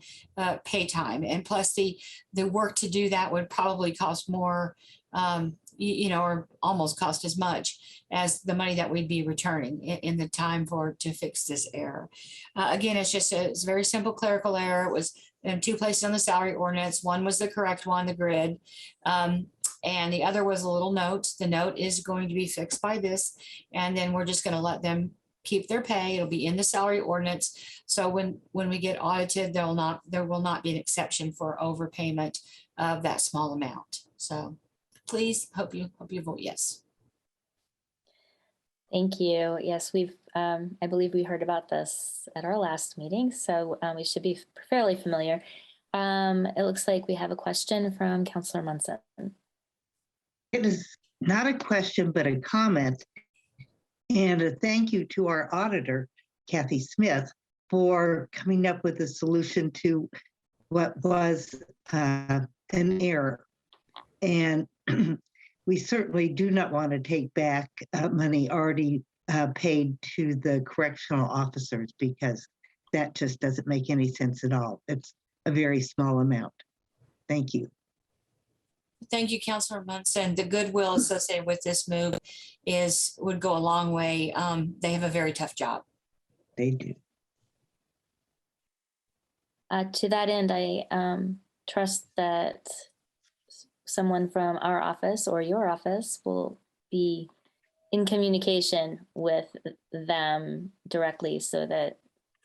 pay time. And plus the work to do that would probably cost more, or almost cost as much as the money that we'd be returning in the time to fix this error. Again, it's a very simple clerical error. It was in 2 places on the salary ordinance. One was the correct one, the grid, and the other was a little note. The note is going to be fixed by this, and then we're just going to let them keep their pay. It'll be in the salary ordinance. So when we get audited, there will not be an exception for overpayment of that small amount. So please, hope you vote yes. Thank you. Yes, I believe we heard about this at our last meeting, so we should be fairly familiar. It looks like we have a question from Councilor Munson. It is not a question, but a comment. And a thank you to our auditor, Kathy Smith, for coming up with a solution to what was an error. And we certainly do not want to take back money already paid to the correctional officers, because that just doesn't make any sense at all. It's a very small amount. Thank you. Thank you, Councilor Munson. The goodwill associated with this move would go a long way. They have a very tough job. They do. To that end, I trust that someone from our office or your office will be in communication with them directly so that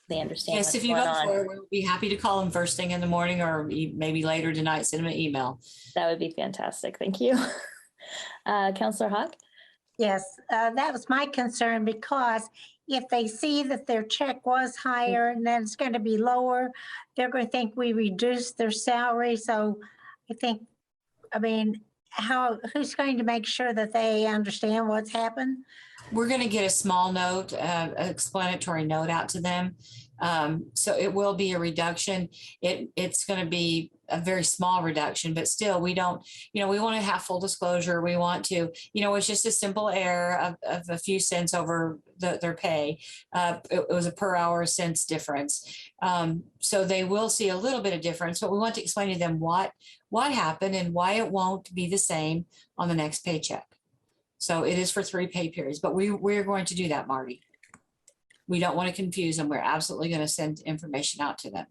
they understand Yes, what's if you going vote on. for it, we'll be happy to call them first thing in the morning or maybe later tonight, send them an email. That would be fantastic. Thank you. Councillor Hawk? Yes, that was my concern, because if they see that their check was higher and then it's going to be lower, they're going to think we reduced their salary. So I mean, who's going to make sure that they understand what's happened? We're going to get a small note, an explanatory note out to them. So it will be a reduction. It's going to be a very small reduction, but still we don't, we want to have full disclosure. We want to, it's just a simple error of a few cents over their pay. It was a per hour cents difference. So they will see a little bit of difference, but we want to explain to them what happened and why it won't be the same on the next paycheck. So it is for 3 pay periods, but we're going to do that, Marty. We don't want to confuse them. We're absolutely going to send information out to them.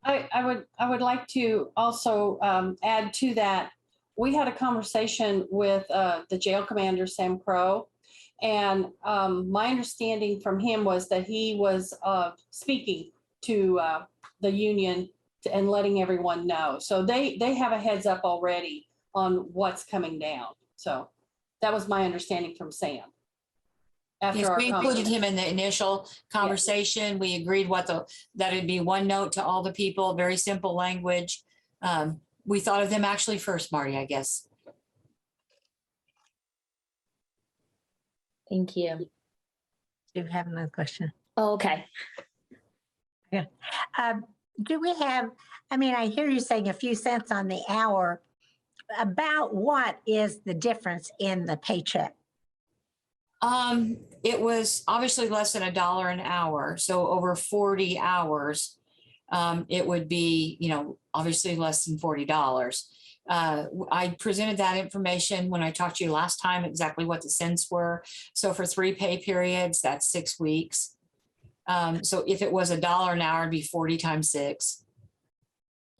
I would like to also add to that. We had a conversation with the jail commander, Sam Crow, and my understanding from him was that he was speaking to the union and letting everyone know. So they have a heads up already on what's coming down. So that was my understanding from Sam. Yes, we included him in the initial conversation. We agreed that it'd be one note to all the people, very simple language. We thought of them actually first, Marty, I guess. Thank you. Do you have another question? Oh, okay. Yeah. Do we have, I hear you saying a few cents on the hour. About what is the difference in the paycheck? It was obviously less than $1 an hour. So over 40 hours, it would be, obviously less than $40. I presented that information when I talked to you last time, exactly what the cents were. So for 3 pay periods, that's 6 weeks. So if it was $1 an hour, it'd be 40 times 6.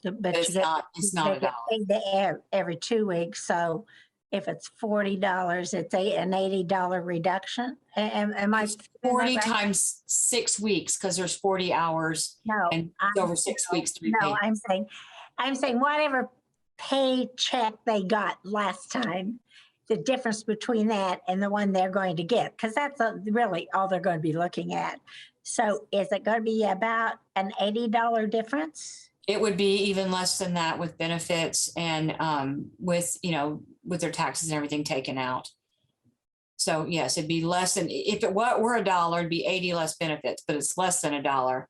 But it's not $1. Every 2 weeks. So if it's $40, it's an $80 reduction. Am I 40 times 6 weeks, because there's 40 hours. No, and it's over 6 weeks. No, I'm saying whatever paycheck they got last time, the difference between that and the one they're going to get, because that's really all they're going to be looking at. So is it going to be about an $80 difference? It would be even less than that with benefits and with their taxes and everything taken out. So yes, it'd be less than, if it were $1, it'd be 80 less benefits, but it's less than $1.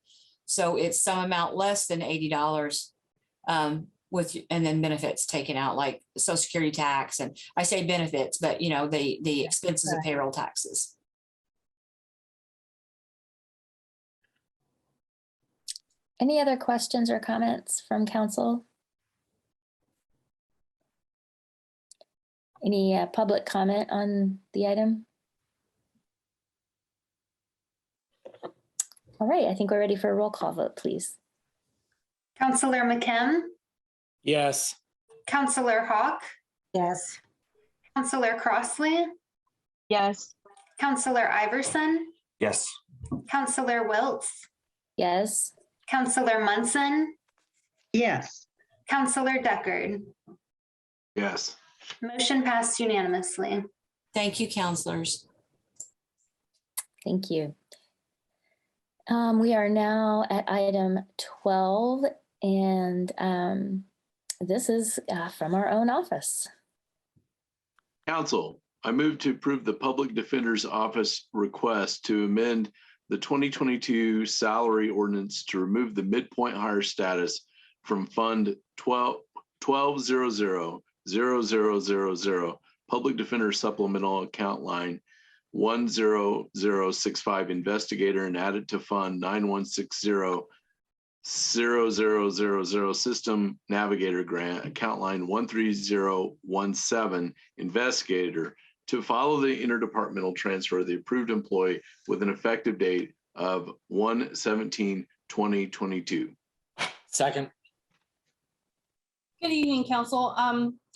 So it's some amount less than $80 and then benefits taken out, like Social Security tax. And I say benefits, but the expenses of payroll taxes. Any other questions or comments from council? Any public comment on the item? All right, I think we're ready for a roll call vote, please. Councillor McKim, Yes. Councillor Hawk, Yes. Councillor Crossley, Yes. Councillor Iverson, Yes. Councillor Wiltz, Yes. Councillor Munson, Yes. Councillor Deckard. Yes. Motion passed unanimously. Thank you, counselors. Thank you. We are now at item 12, and this is from our own office. Council, I move to approve the Public Defender's Office request to amend the 2022 salary ordinance to remove the midpoint hire status from Fund 12000000 Public Defender Supplemental Account Line 10065 investigator and add it to Fund 9160 system navigator grant, account line 13017 investigator, to follow the interdepartmental transfer of the approved employee with an effective date of 1/17/2022. Second. Good evening, council.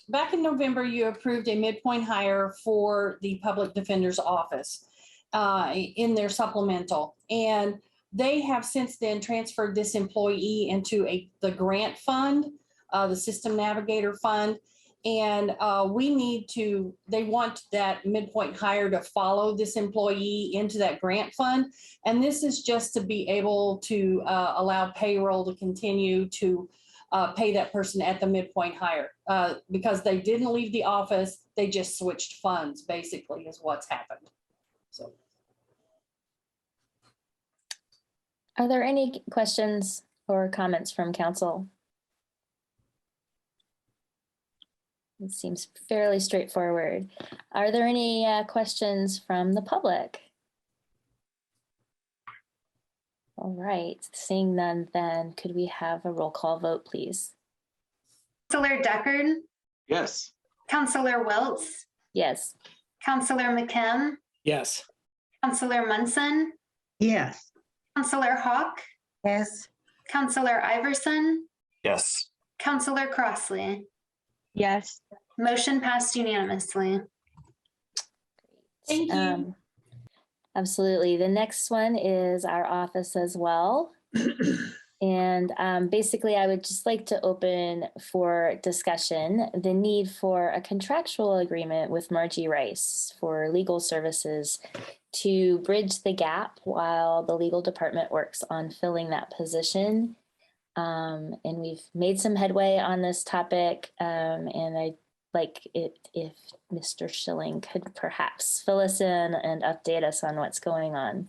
Back in November, you approved a midpoint hire for the public defender's office in their supplemental. And they have since then transferred this employee into the grant fund, the system navigator fund. And they want that midpoint hire to follow this employee into that grant fund. And this is just to be able to allow payroll to continue to pay that person at the midpoint hire because they didn't leave the office. They just switched funds, basically, is what's happened. So, are there any questions or comments from council? It seems fairly straightforward. Are there any questions from the public? All right, seeing none, then could we have a roll call vote, please? Councilor Deckard? Yes. Councilor Wiltz? Yes. Councilor McKim? Yes. Councilor Munson? Yes. Councilor Hawk? Yes. Councilor Iverson? Yes. Councilor Crossley? Yes. Motion passed unanimously. thank you. Absolutely. The next one is our office as well. And basically, I would just like to open for discussion the need for a contractual agreement with Margie Rice for legal services to bridge the gap while the legal department works on filling that position. And we've made some headway on this topic, and I'd like it if Mr. Schilling could perhaps fill us in and update us on what's going on.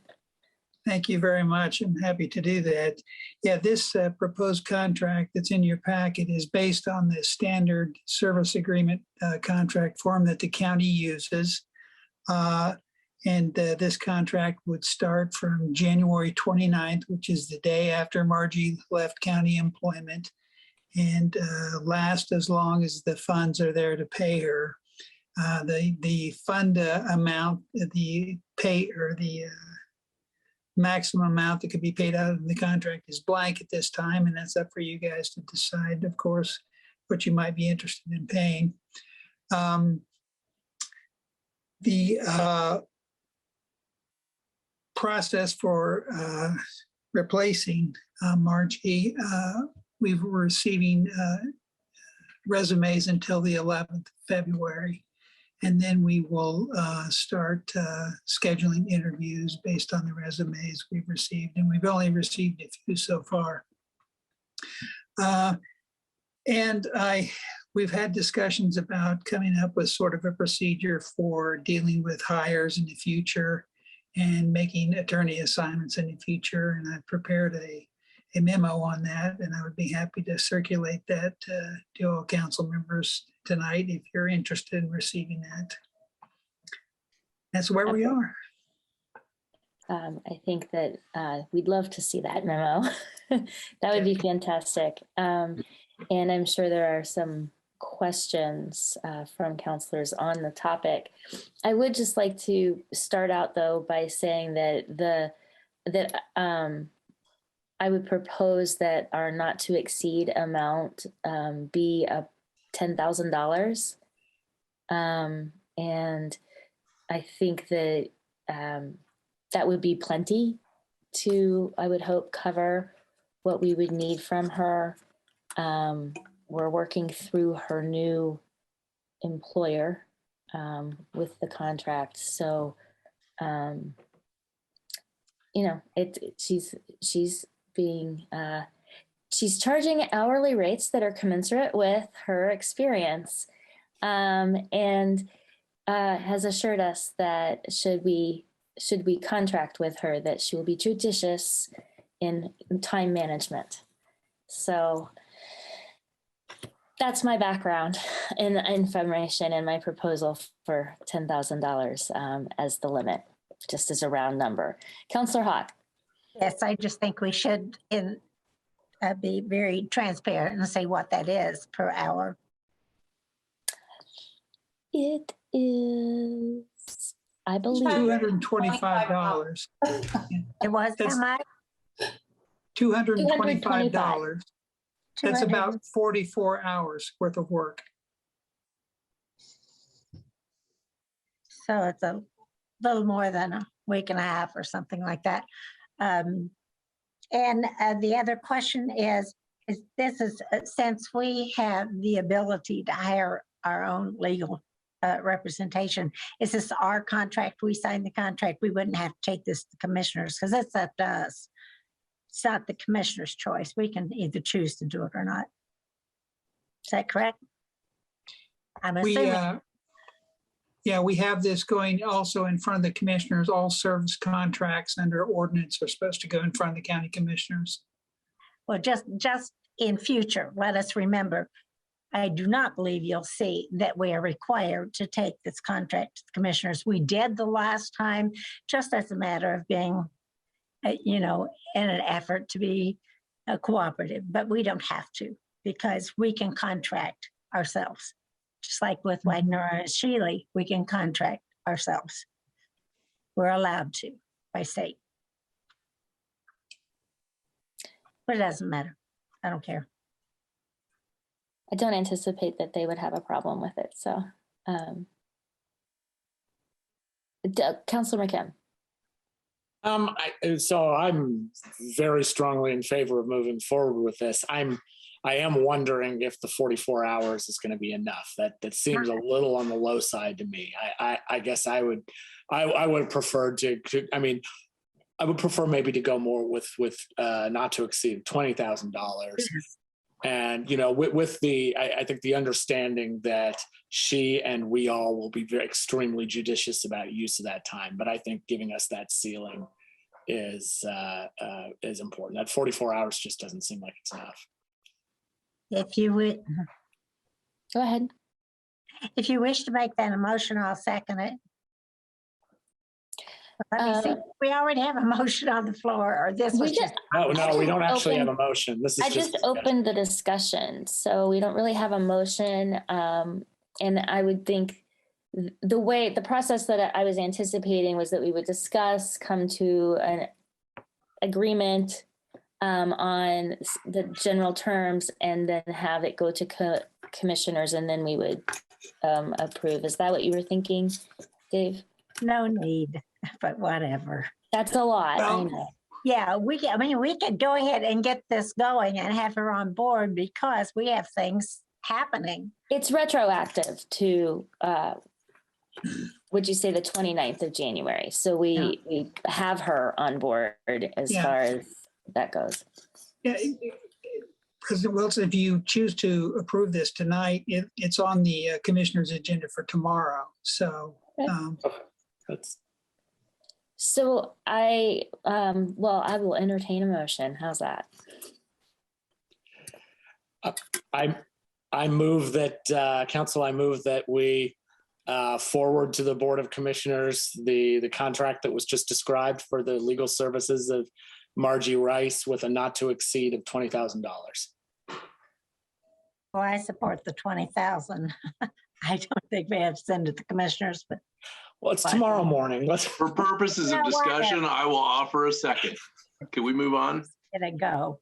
Thank you very much. I'm happy to do that. Yeah, this proposed contract that's in your packet is based on the standard service agreement contract form that the county uses. This contract would start from January 29th, which is the day after Margie left county employment, and last as long as the funds are there to pay her. The fund amount, the pay or the maximum amount that could be paid out of the contract is blank at this time, and that's up for you guys to decide, of course, what you might be interested in paying. The process for replacing Margie, we were receiving resumes until the 11th of February. And then we will start scheduling interviews based on the resumes we've received. And we've only received a few so far. We've had discussions about coming up with sort of a procedure for dealing with hires in the future and making attorney assignments in the future. And I've prepared a memo on that, and I would be happy to circulate that to all council members tonight if you're interested in receiving that. That's where we are. I think that we'd love to see that memo. That would be fantastic. And I'm sure there are some questions from counselors on the topic. I would just like to start out though by saying that I would propose that our not to exceed amount be $10,000. And I think that that would be plenty to, I would hope, cover what we would need from her. We're working through her new employer with the contract. So, she's charging hourly rates that are commensurate with her experience, and has assured us that should we contract with her, that she will be judicious in time management. So That's my background in the information and my proposal for $10,000 as the limit, just as a round number. Councillor Hawk. Yes, I just think we should be very transparent and say what that is per hour. It is, I believe, $225. It was how much? $225. That's about 44 hours worth of work. So it's a little more than a week and a half or something like that. And the other question is this is since we have the ability to hire our own legal representation, is this our contract? We sign the contract. We wouldn't have to take this to commissioners because it's up to us. It's not the commissioner's choice. We can either choose to do it or not. Is that correct? I'm assuming. Yeah, we have this going also in front of the commissioners. All service contracts under ordinance are supposed to go in front of the county commissioners. Well, just in future, let us remember, I do not believe you'll see that we are required to take this contract to the commissioners. We did the last time, just as a matter of being, in an effort to be cooperative, but we don't have to because we can contract ourselves. Just like with Wagner and Shealy, we can contract ourselves. We're allowed to by state. But it doesn't matter. I don't care. I don't anticipate that they would have a problem with it. So, Councilor McKim. So I'm very strongly in favor of moving forward with this. I am wondering if the 44 hours is going to be enough. That seems a little on the low side to me. I guess I would prefer to. I mean, I would prefer maybe to go more with not to exceed $20,000. And with I think the understanding that she and we all will be extremely judicious about use of that time. But I think giving us that ceiling is important. That 44 hours just doesn't seem like it's enough. If you would go ahead. If you wish to make that a motion, I'll second it. Let me see. We already have a motion on the floor, or this was just. No, we don't actually have a motion. This is I just opened the discussion, so we don't really have a motion. And I would think the process that I was anticipating was that we would discuss, come to an agreement on the general terms, and then have it go to commissioners, and then we would approve. Is that what you were thinking, Dave? No need, but whatever. That's a lot. I know. Yeah, we could go ahead and get this going and have her on board because we have things happening. It's retroactive to, would you say the 29th of January? So we have her on board as far as that goes. Yeah, President Wilson, if you choose to approve this tonight, it's on the commissioner's agenda for tomorrow. So. So I will entertain a motion. How's that? I move that council. I move that we forward to the Board of Commissioners the contract that was just described for the legal services of Margie Rice with a not to exceed of $20,000. Well, I support the 20,000. I don't think we have to send it to commissioners, but. Well, it's tomorrow morning. For purposes of discussion, I will offer a second. Can we move on? Let it go.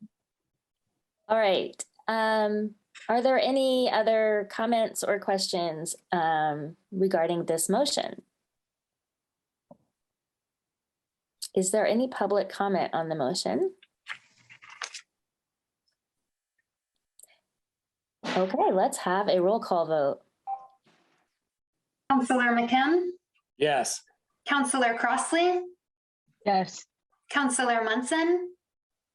All right. Are there any other comments or questions regarding this motion? Is there any public comment on the motion? Okay, let's have a roll call vote. Councillor McKim? Yes. Councillor Crossley? Yes. Councillor Munson?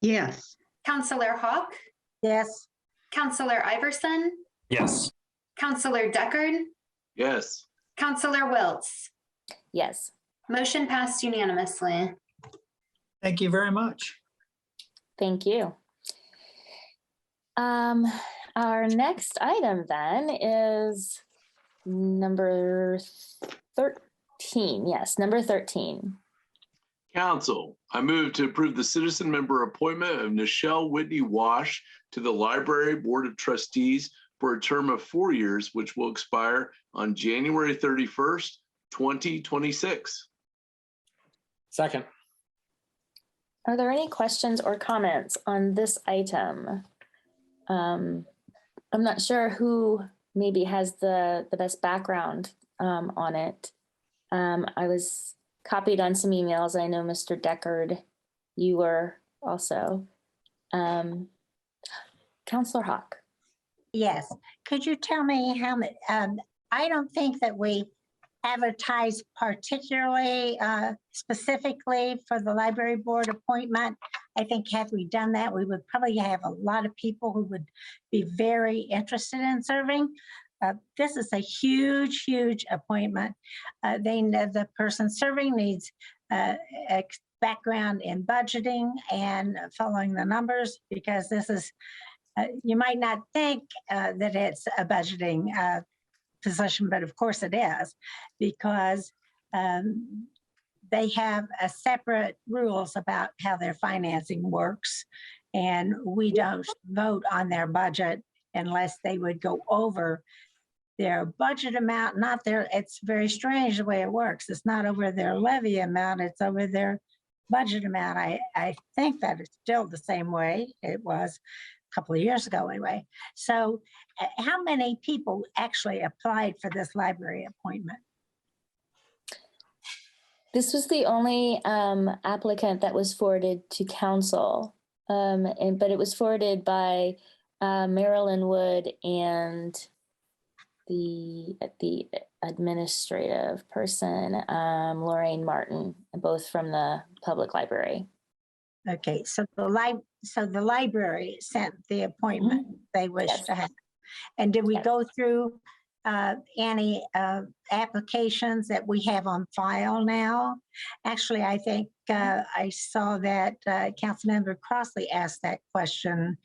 Yes. Councillor Hawk? Yes. Councillor Iverson? Yes. Councillor Deckard? Yes. Councillor Wiltz? Yes. Motion passed unanimously. Thank you very much. Thank you. Our next item then is number 13. Yes, number 13. Council, I move to approve the citizen member appointment of Nichelle Whitney Wash to the Library Board of Trustees for a term of 4 years, which will expire on January 31st, 2026. Second. Are there any questions or comments on this item? I'm not sure who maybe has the best background on it. I was copied on some emails. I know Mr. Deckard, you were also. Counselor Hawk. Yes. Could you tell me how many? I don't think that we advertise particularly specifically for the library board appointment. I think had we done that, we would probably have a lot of people who would be very interested in serving. This is a huge, huge appointment. The person serving needs background in budgeting and following the numbers, because this is, you might not think that it's a budgeting position, but of course it is, because they have a separate rules about how their financing works, and we don't vote on their budget unless they would go over their budget amount, not their, it's very strange the way it works. It's not over their levy amount, it's over their budget amount. I think that it's still the same way it was a couple of years ago anyway. So how many people actually applied for this library appointment? This was the only applicant that was forwarded to council, but it was forwarded by Marilyn Wood and the administrative person, Lorraine Martin, both from the public library. Okay, so the library sent the appointment they wish to have. And did we go through any applications that we have on file now? Actually, I think I saw that Councilmember Crossley asked that question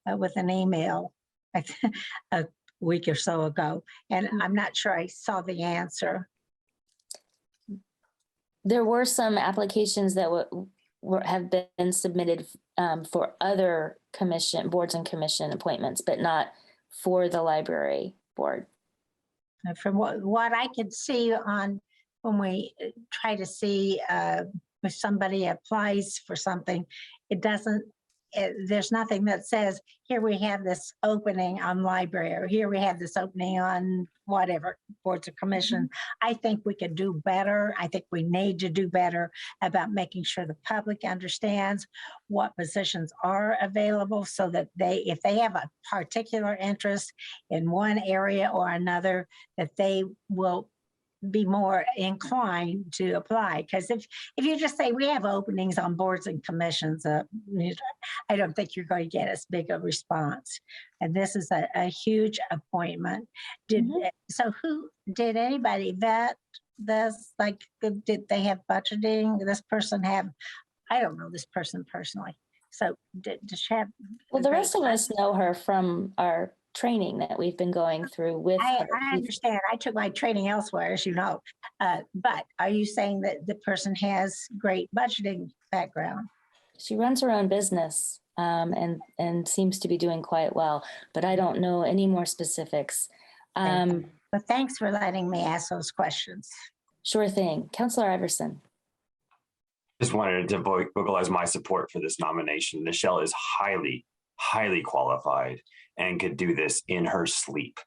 with an email a week or so ago, and I'm not sure I saw the answer. There were some applications that have been submitted for other boards and commission appointments, but not for the library board. From what I could see on when we try to see if somebody applies for something, it doesn't, there's nothing that says, here we have this opening on library, or here we have this opening on whatever, boards or commission. I think we could do better. I think we need to do better about making sure the public understands what positions are available, so that if they have a particular interest in one area or another, that they will be more inclined to apply. Because if you just say we have openings on boards and commissions, I don't think you're going to get as big a response. And this is a huge appointment. So who did anybody vet this? Like, did they have budgeting? This person have, I don't know this person personally. So does she have? Well, the rest of us know her from our training that we've been going through with her. I understand. I took my training elsewhere, as you know. But are you saying that the person has great budgeting background? She runs her own business and seems to be doing quite well, but I don't know any more specifics. But thanks for letting me ask those questions. Sure thing. Councilor Iverson. Just wanted to vocalize my support for this nomination. Nichelle is highly, highly qualified and could do this in her sleep.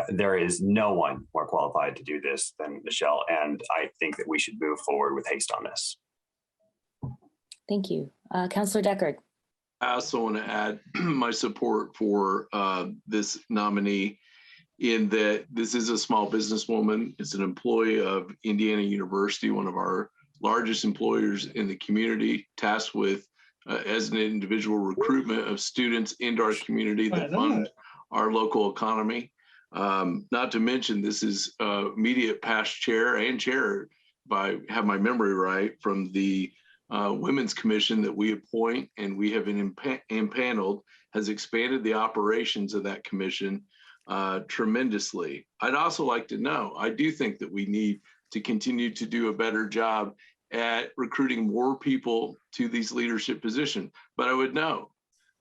There is no one more qualified to do this than Nichelle, and I think that we should move forward with haste on this. Thank you. Councilor Deckard. I also want to add my support for this nominee, in that this is a small businesswoman. It's an employee of Indiana University, one of our largest employers in the community, tasked with as an individual recruitment of students into our community that fund our local economy. Not to mention, this is immediate past chair and chair, if I have my memory right, from the Women's Commission that we appoint and we have been impaneled, has expanded the operations of that commission tremendously. I'd also like to know, I do think that we need to continue to do a better job at recruiting more people to these leadership positions. But I would know,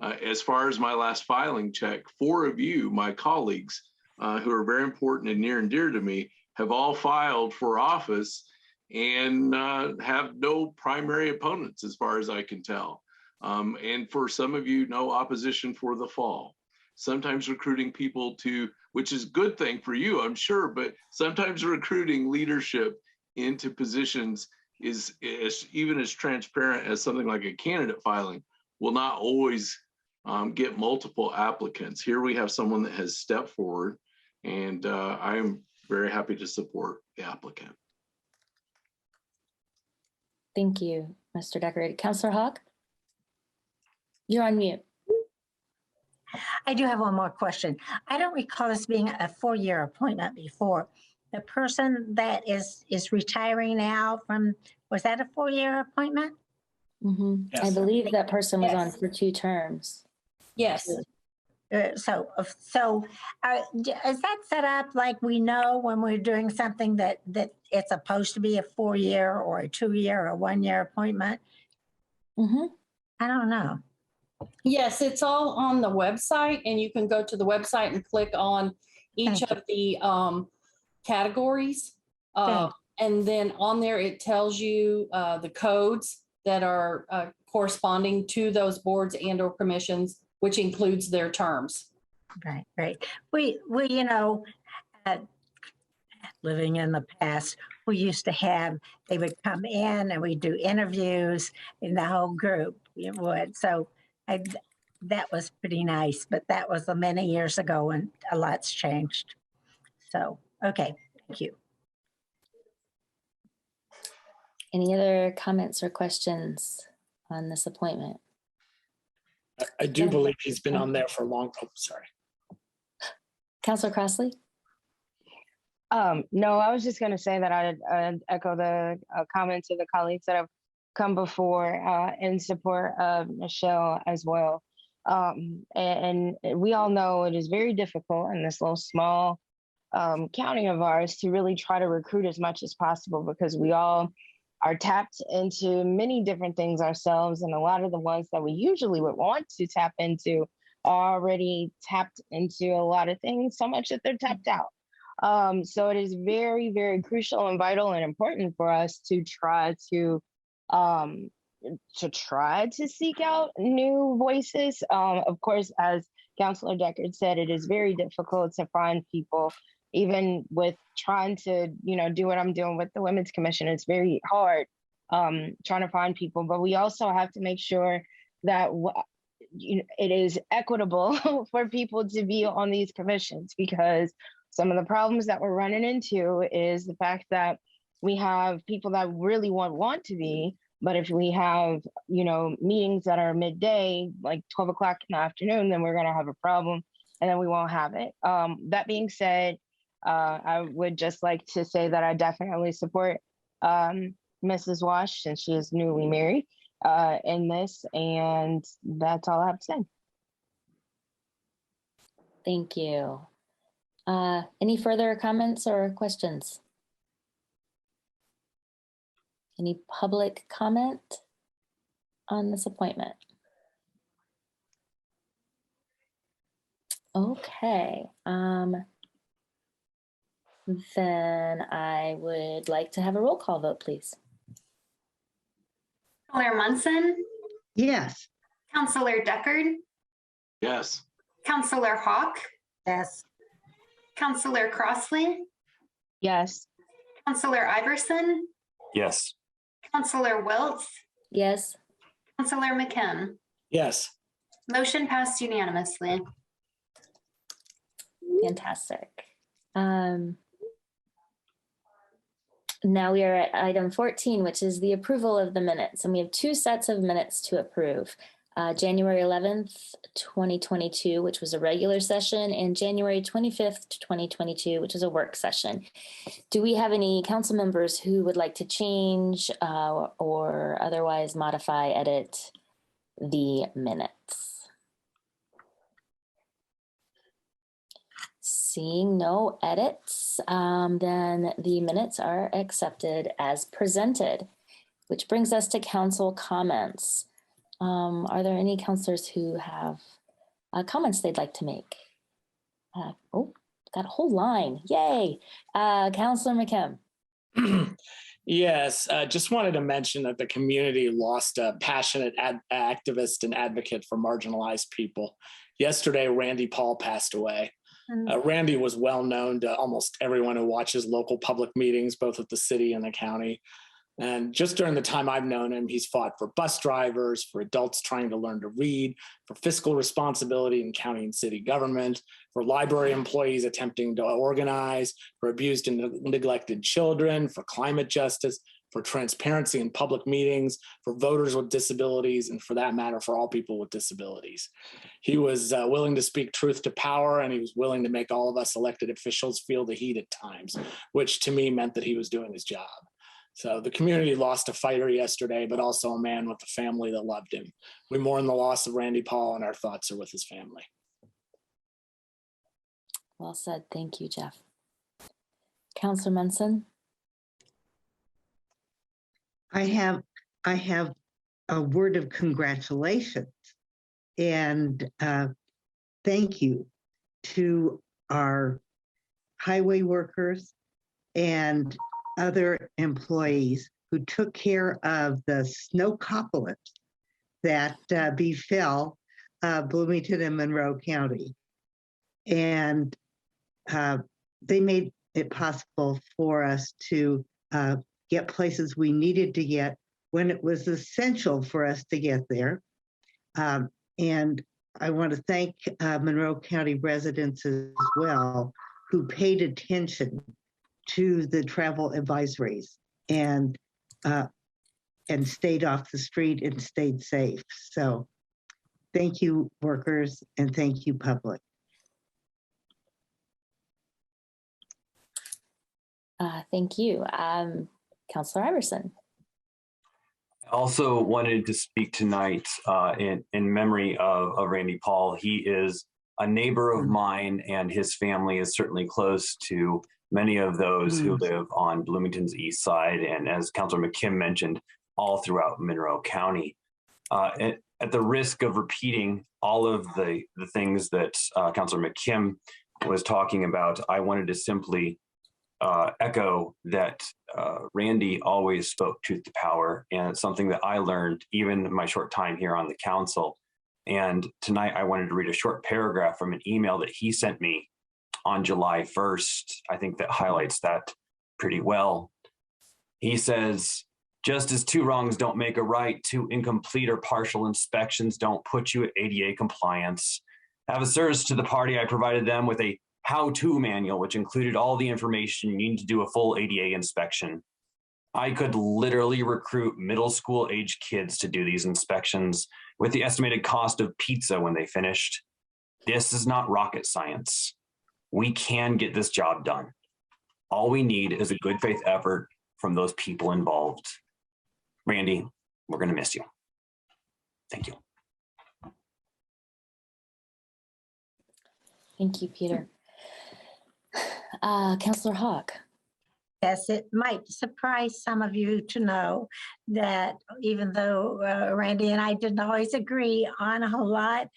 as far as my last filing check, 4 of you, my colleagues, who are very important and near and dear to me, have all filed for office and have no primary opponents, as far as I can tell. And for some of you, no opposition for the fall. Sometimes recruiting people to, which is a good thing for you, I'm sure, but sometimes recruiting leadership into positions is even as transparent as something like a candidate filing will not always get multiple applicants. Here we have someone that has stepped forward, and I am very happy to support the applicant. Thank you, Mr. Decker. Councillor Hawk? You're on mute. I do have one more question. I don't recall this being a 4-year appointment before. The person that is retiring now from, was that a 4-year appointment? Yes. I believe that person was on for 2 terms. Yes. So is that set up like we know when we're doing something that it's supposed to be a 4-year or a 2-year or a 1-year appointment? I don't know. Yes, it's all on the website, and you can go to the website and click on each of the categories. And then on there, it tells you the codes that are corresponding to those boards and or commissions, which includes their terms. Right. We you know, living in the past, we used to have, they would come in and we'd do interviews in the whole group. You would. So that was pretty nice, but that was many years ago and a lot's changed. So, okay, thank you. Any other comments or questions on this appointment? I do believe he's been on there for a long time. Sorry. Councillor Crossley? No, I was just going to say that I'd echo the comments of the colleagues that have come before in support of Michelle as well. And we all know it is very difficult in this little small county of ours to really try to recruit as much as possible, because we all are tapped into many different things ourselves, and a lot of the ones that we usually would want to tap into are already tapped into a lot of things, so much that they're tapped out. So it is very, very crucial and vital and important for us to try to seek out new voices. Of course, as Councillor Deckard said, it is very difficult to find people, even with trying to, do what I'm doing with the Women's Commission. It's very hard trying to find people, but we also have to make sure that it is equitable for people to be on these commissions, because some of the problems that we're running into is the fact that we have people that really want to be, but if we have, meetings that are midday, like 12 o'clock in the afternoon, then we're going to have a problem, and then we won't have it. That being said, I would just like to say that I definitely support Mrs. Wash, since she is newly married, in this, and that's all I have to say. Thank you. Any further comments or questions? Any public comment on this appointment? Okay. Then I would like to have a roll call vote, please. Councillor Munson? Yes. Councillor Deckard? Yes. Councillor Hawk? Yes. Councillor Crossley? Yes. Councillor Iverson? Yes. Councillor Wiltz? Yes. Councillor McKim? Yes. Motion passed unanimously. Fantastic. Now we are at item 14, which is the approval of the minutes. And we have 2 sets of minutes to approve. January 11th, 2022, which was a regular session, and January 25th, 2022, which was a work session. Do we have any council members who would like to change or otherwise modify, edit the minutes? Seeing no edits, then the minutes are accepted as presented, which brings us to council comments. Are there any councilors who have comments they'd like to make? Oh, got a whole line. Yay. Councilor McKim. Yes, just wanted to mention that the community lost a passionate activist and advocate for marginalized people. Yesterday, Randy Paul passed away. Randy was well known to almost everyone who watches local public meetings, both at the city and the county. And just during the time I've known him, he's fought for bus drivers, for adults trying to learn to read, for fiscal responsibility in county and city government, for library employees attempting to organize, for abused and neglected children, for climate justice, for transparency in public meetings, for voters with disabilities, and for that matter, for all people with disabilities. He was willing to speak truth to power, and he was willing to make all of us elected officials feel the heat at times, which to me meant that he was doing his job. So the community lost a fighter yesterday, but also a man with a family that loved him. We mourn the loss of Randy Paul, and our thoughts are with his family. Well said. Thank you, Jeff. Councilor Munson. I have a word of congratulations and thank you to our highway workers and other employees who took care of the snowpocalypse that befell Bloomington and Monroe County. And they made it possible for us to get places we needed to get when it was essential for us to get there. And I want to thank Monroe County residents as well, who paid attention to the travel advisories and stayed off the street and stayed safe. So thank you, workers, and thank you, public. Thank you. Councilor Iverson. I also wanted to speak tonight in memory of Randy Paul. He is a neighbor of mine, and his family is certainly close to many of those who live on Bloomington's east side, and as Councilor McKim mentioned, all throughout Monroe County. At the risk of repeating all of the things that Councilor McKim was talking about, I wanted to simply echo that Randy always spoke truth to power, and it's something that I learned even in my short time here on the council. And tonight I wanted to read a short paragraph from an email that he sent me on July 1st. I think that highlights that pretty well. He says, just as two wrongs don't make a right, two incomplete or partial inspections don't put you at ADA compliance. Have a service to the party, I provided them with a how-to manual, which included all the information you need to do a full ADA inspection. I could literally recruit middle school age kids to do these inspections with the estimated cost of pizza when they finished. This is not rocket science. We can get this job done. All we need is a good faith effort from those people involved. Randy, we're going to miss you. Thank you. Thank you, Peter. Councilor Hawk. Yes, it might surprise some of you to know that even though Randy and I didn't always agree on a whole lot,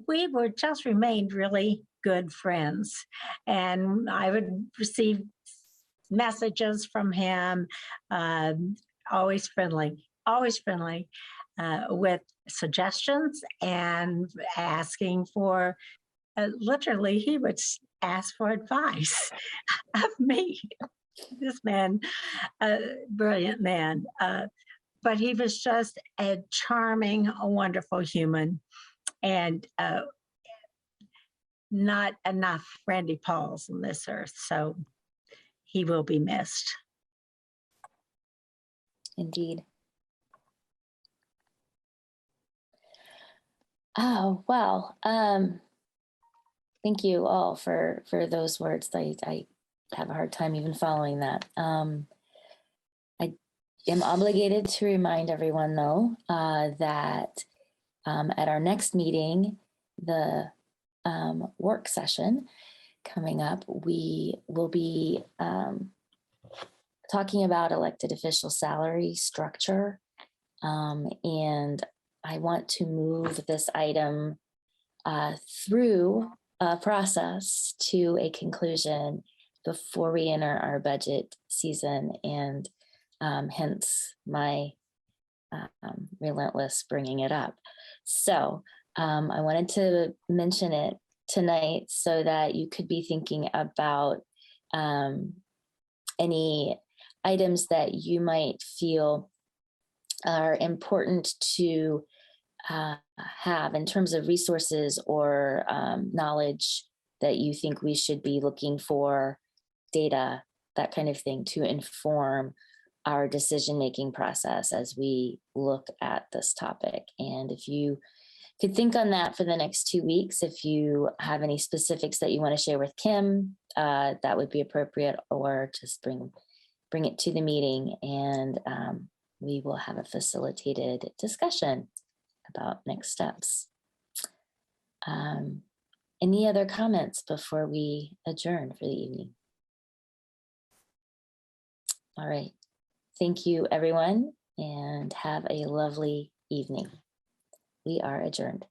we were just remained really good friends. And I would receive messages from him, always friendly, with suggestions and asking for, literally, he would ask for advice of me. This man, brilliant man, but he was just a charming, a wonderful human, and not enough Randy Pauls on this earth, so he will be missed. Indeed. Oh, well, thank you all for those words. I have a hard time even following that. I am obligated to remind everyone, though, that at our next meeting, the work session, coming up, we will be talking about elected official salary structure. And I want to move this item through a process to a conclusion before we enter our budget season, and hence my relentless bringing it up. So I wanted to mention it tonight so that you could be thinking about any items that you might feel are important to have in terms of resources or knowledge that you think we should be looking for, data, that kind of thing, to inform our decision-making process as we look at this topic. And if you could think on that for the next 2 weeks, if you have any specifics that you want to share with Kim, that would be appropriate, or just bring it to the meeting, and we will have a facilitated discussion about next steps. Any other comments before we adjourn for the evening? All right. Thank you, everyone, and have a lovely evening. We are adjourned.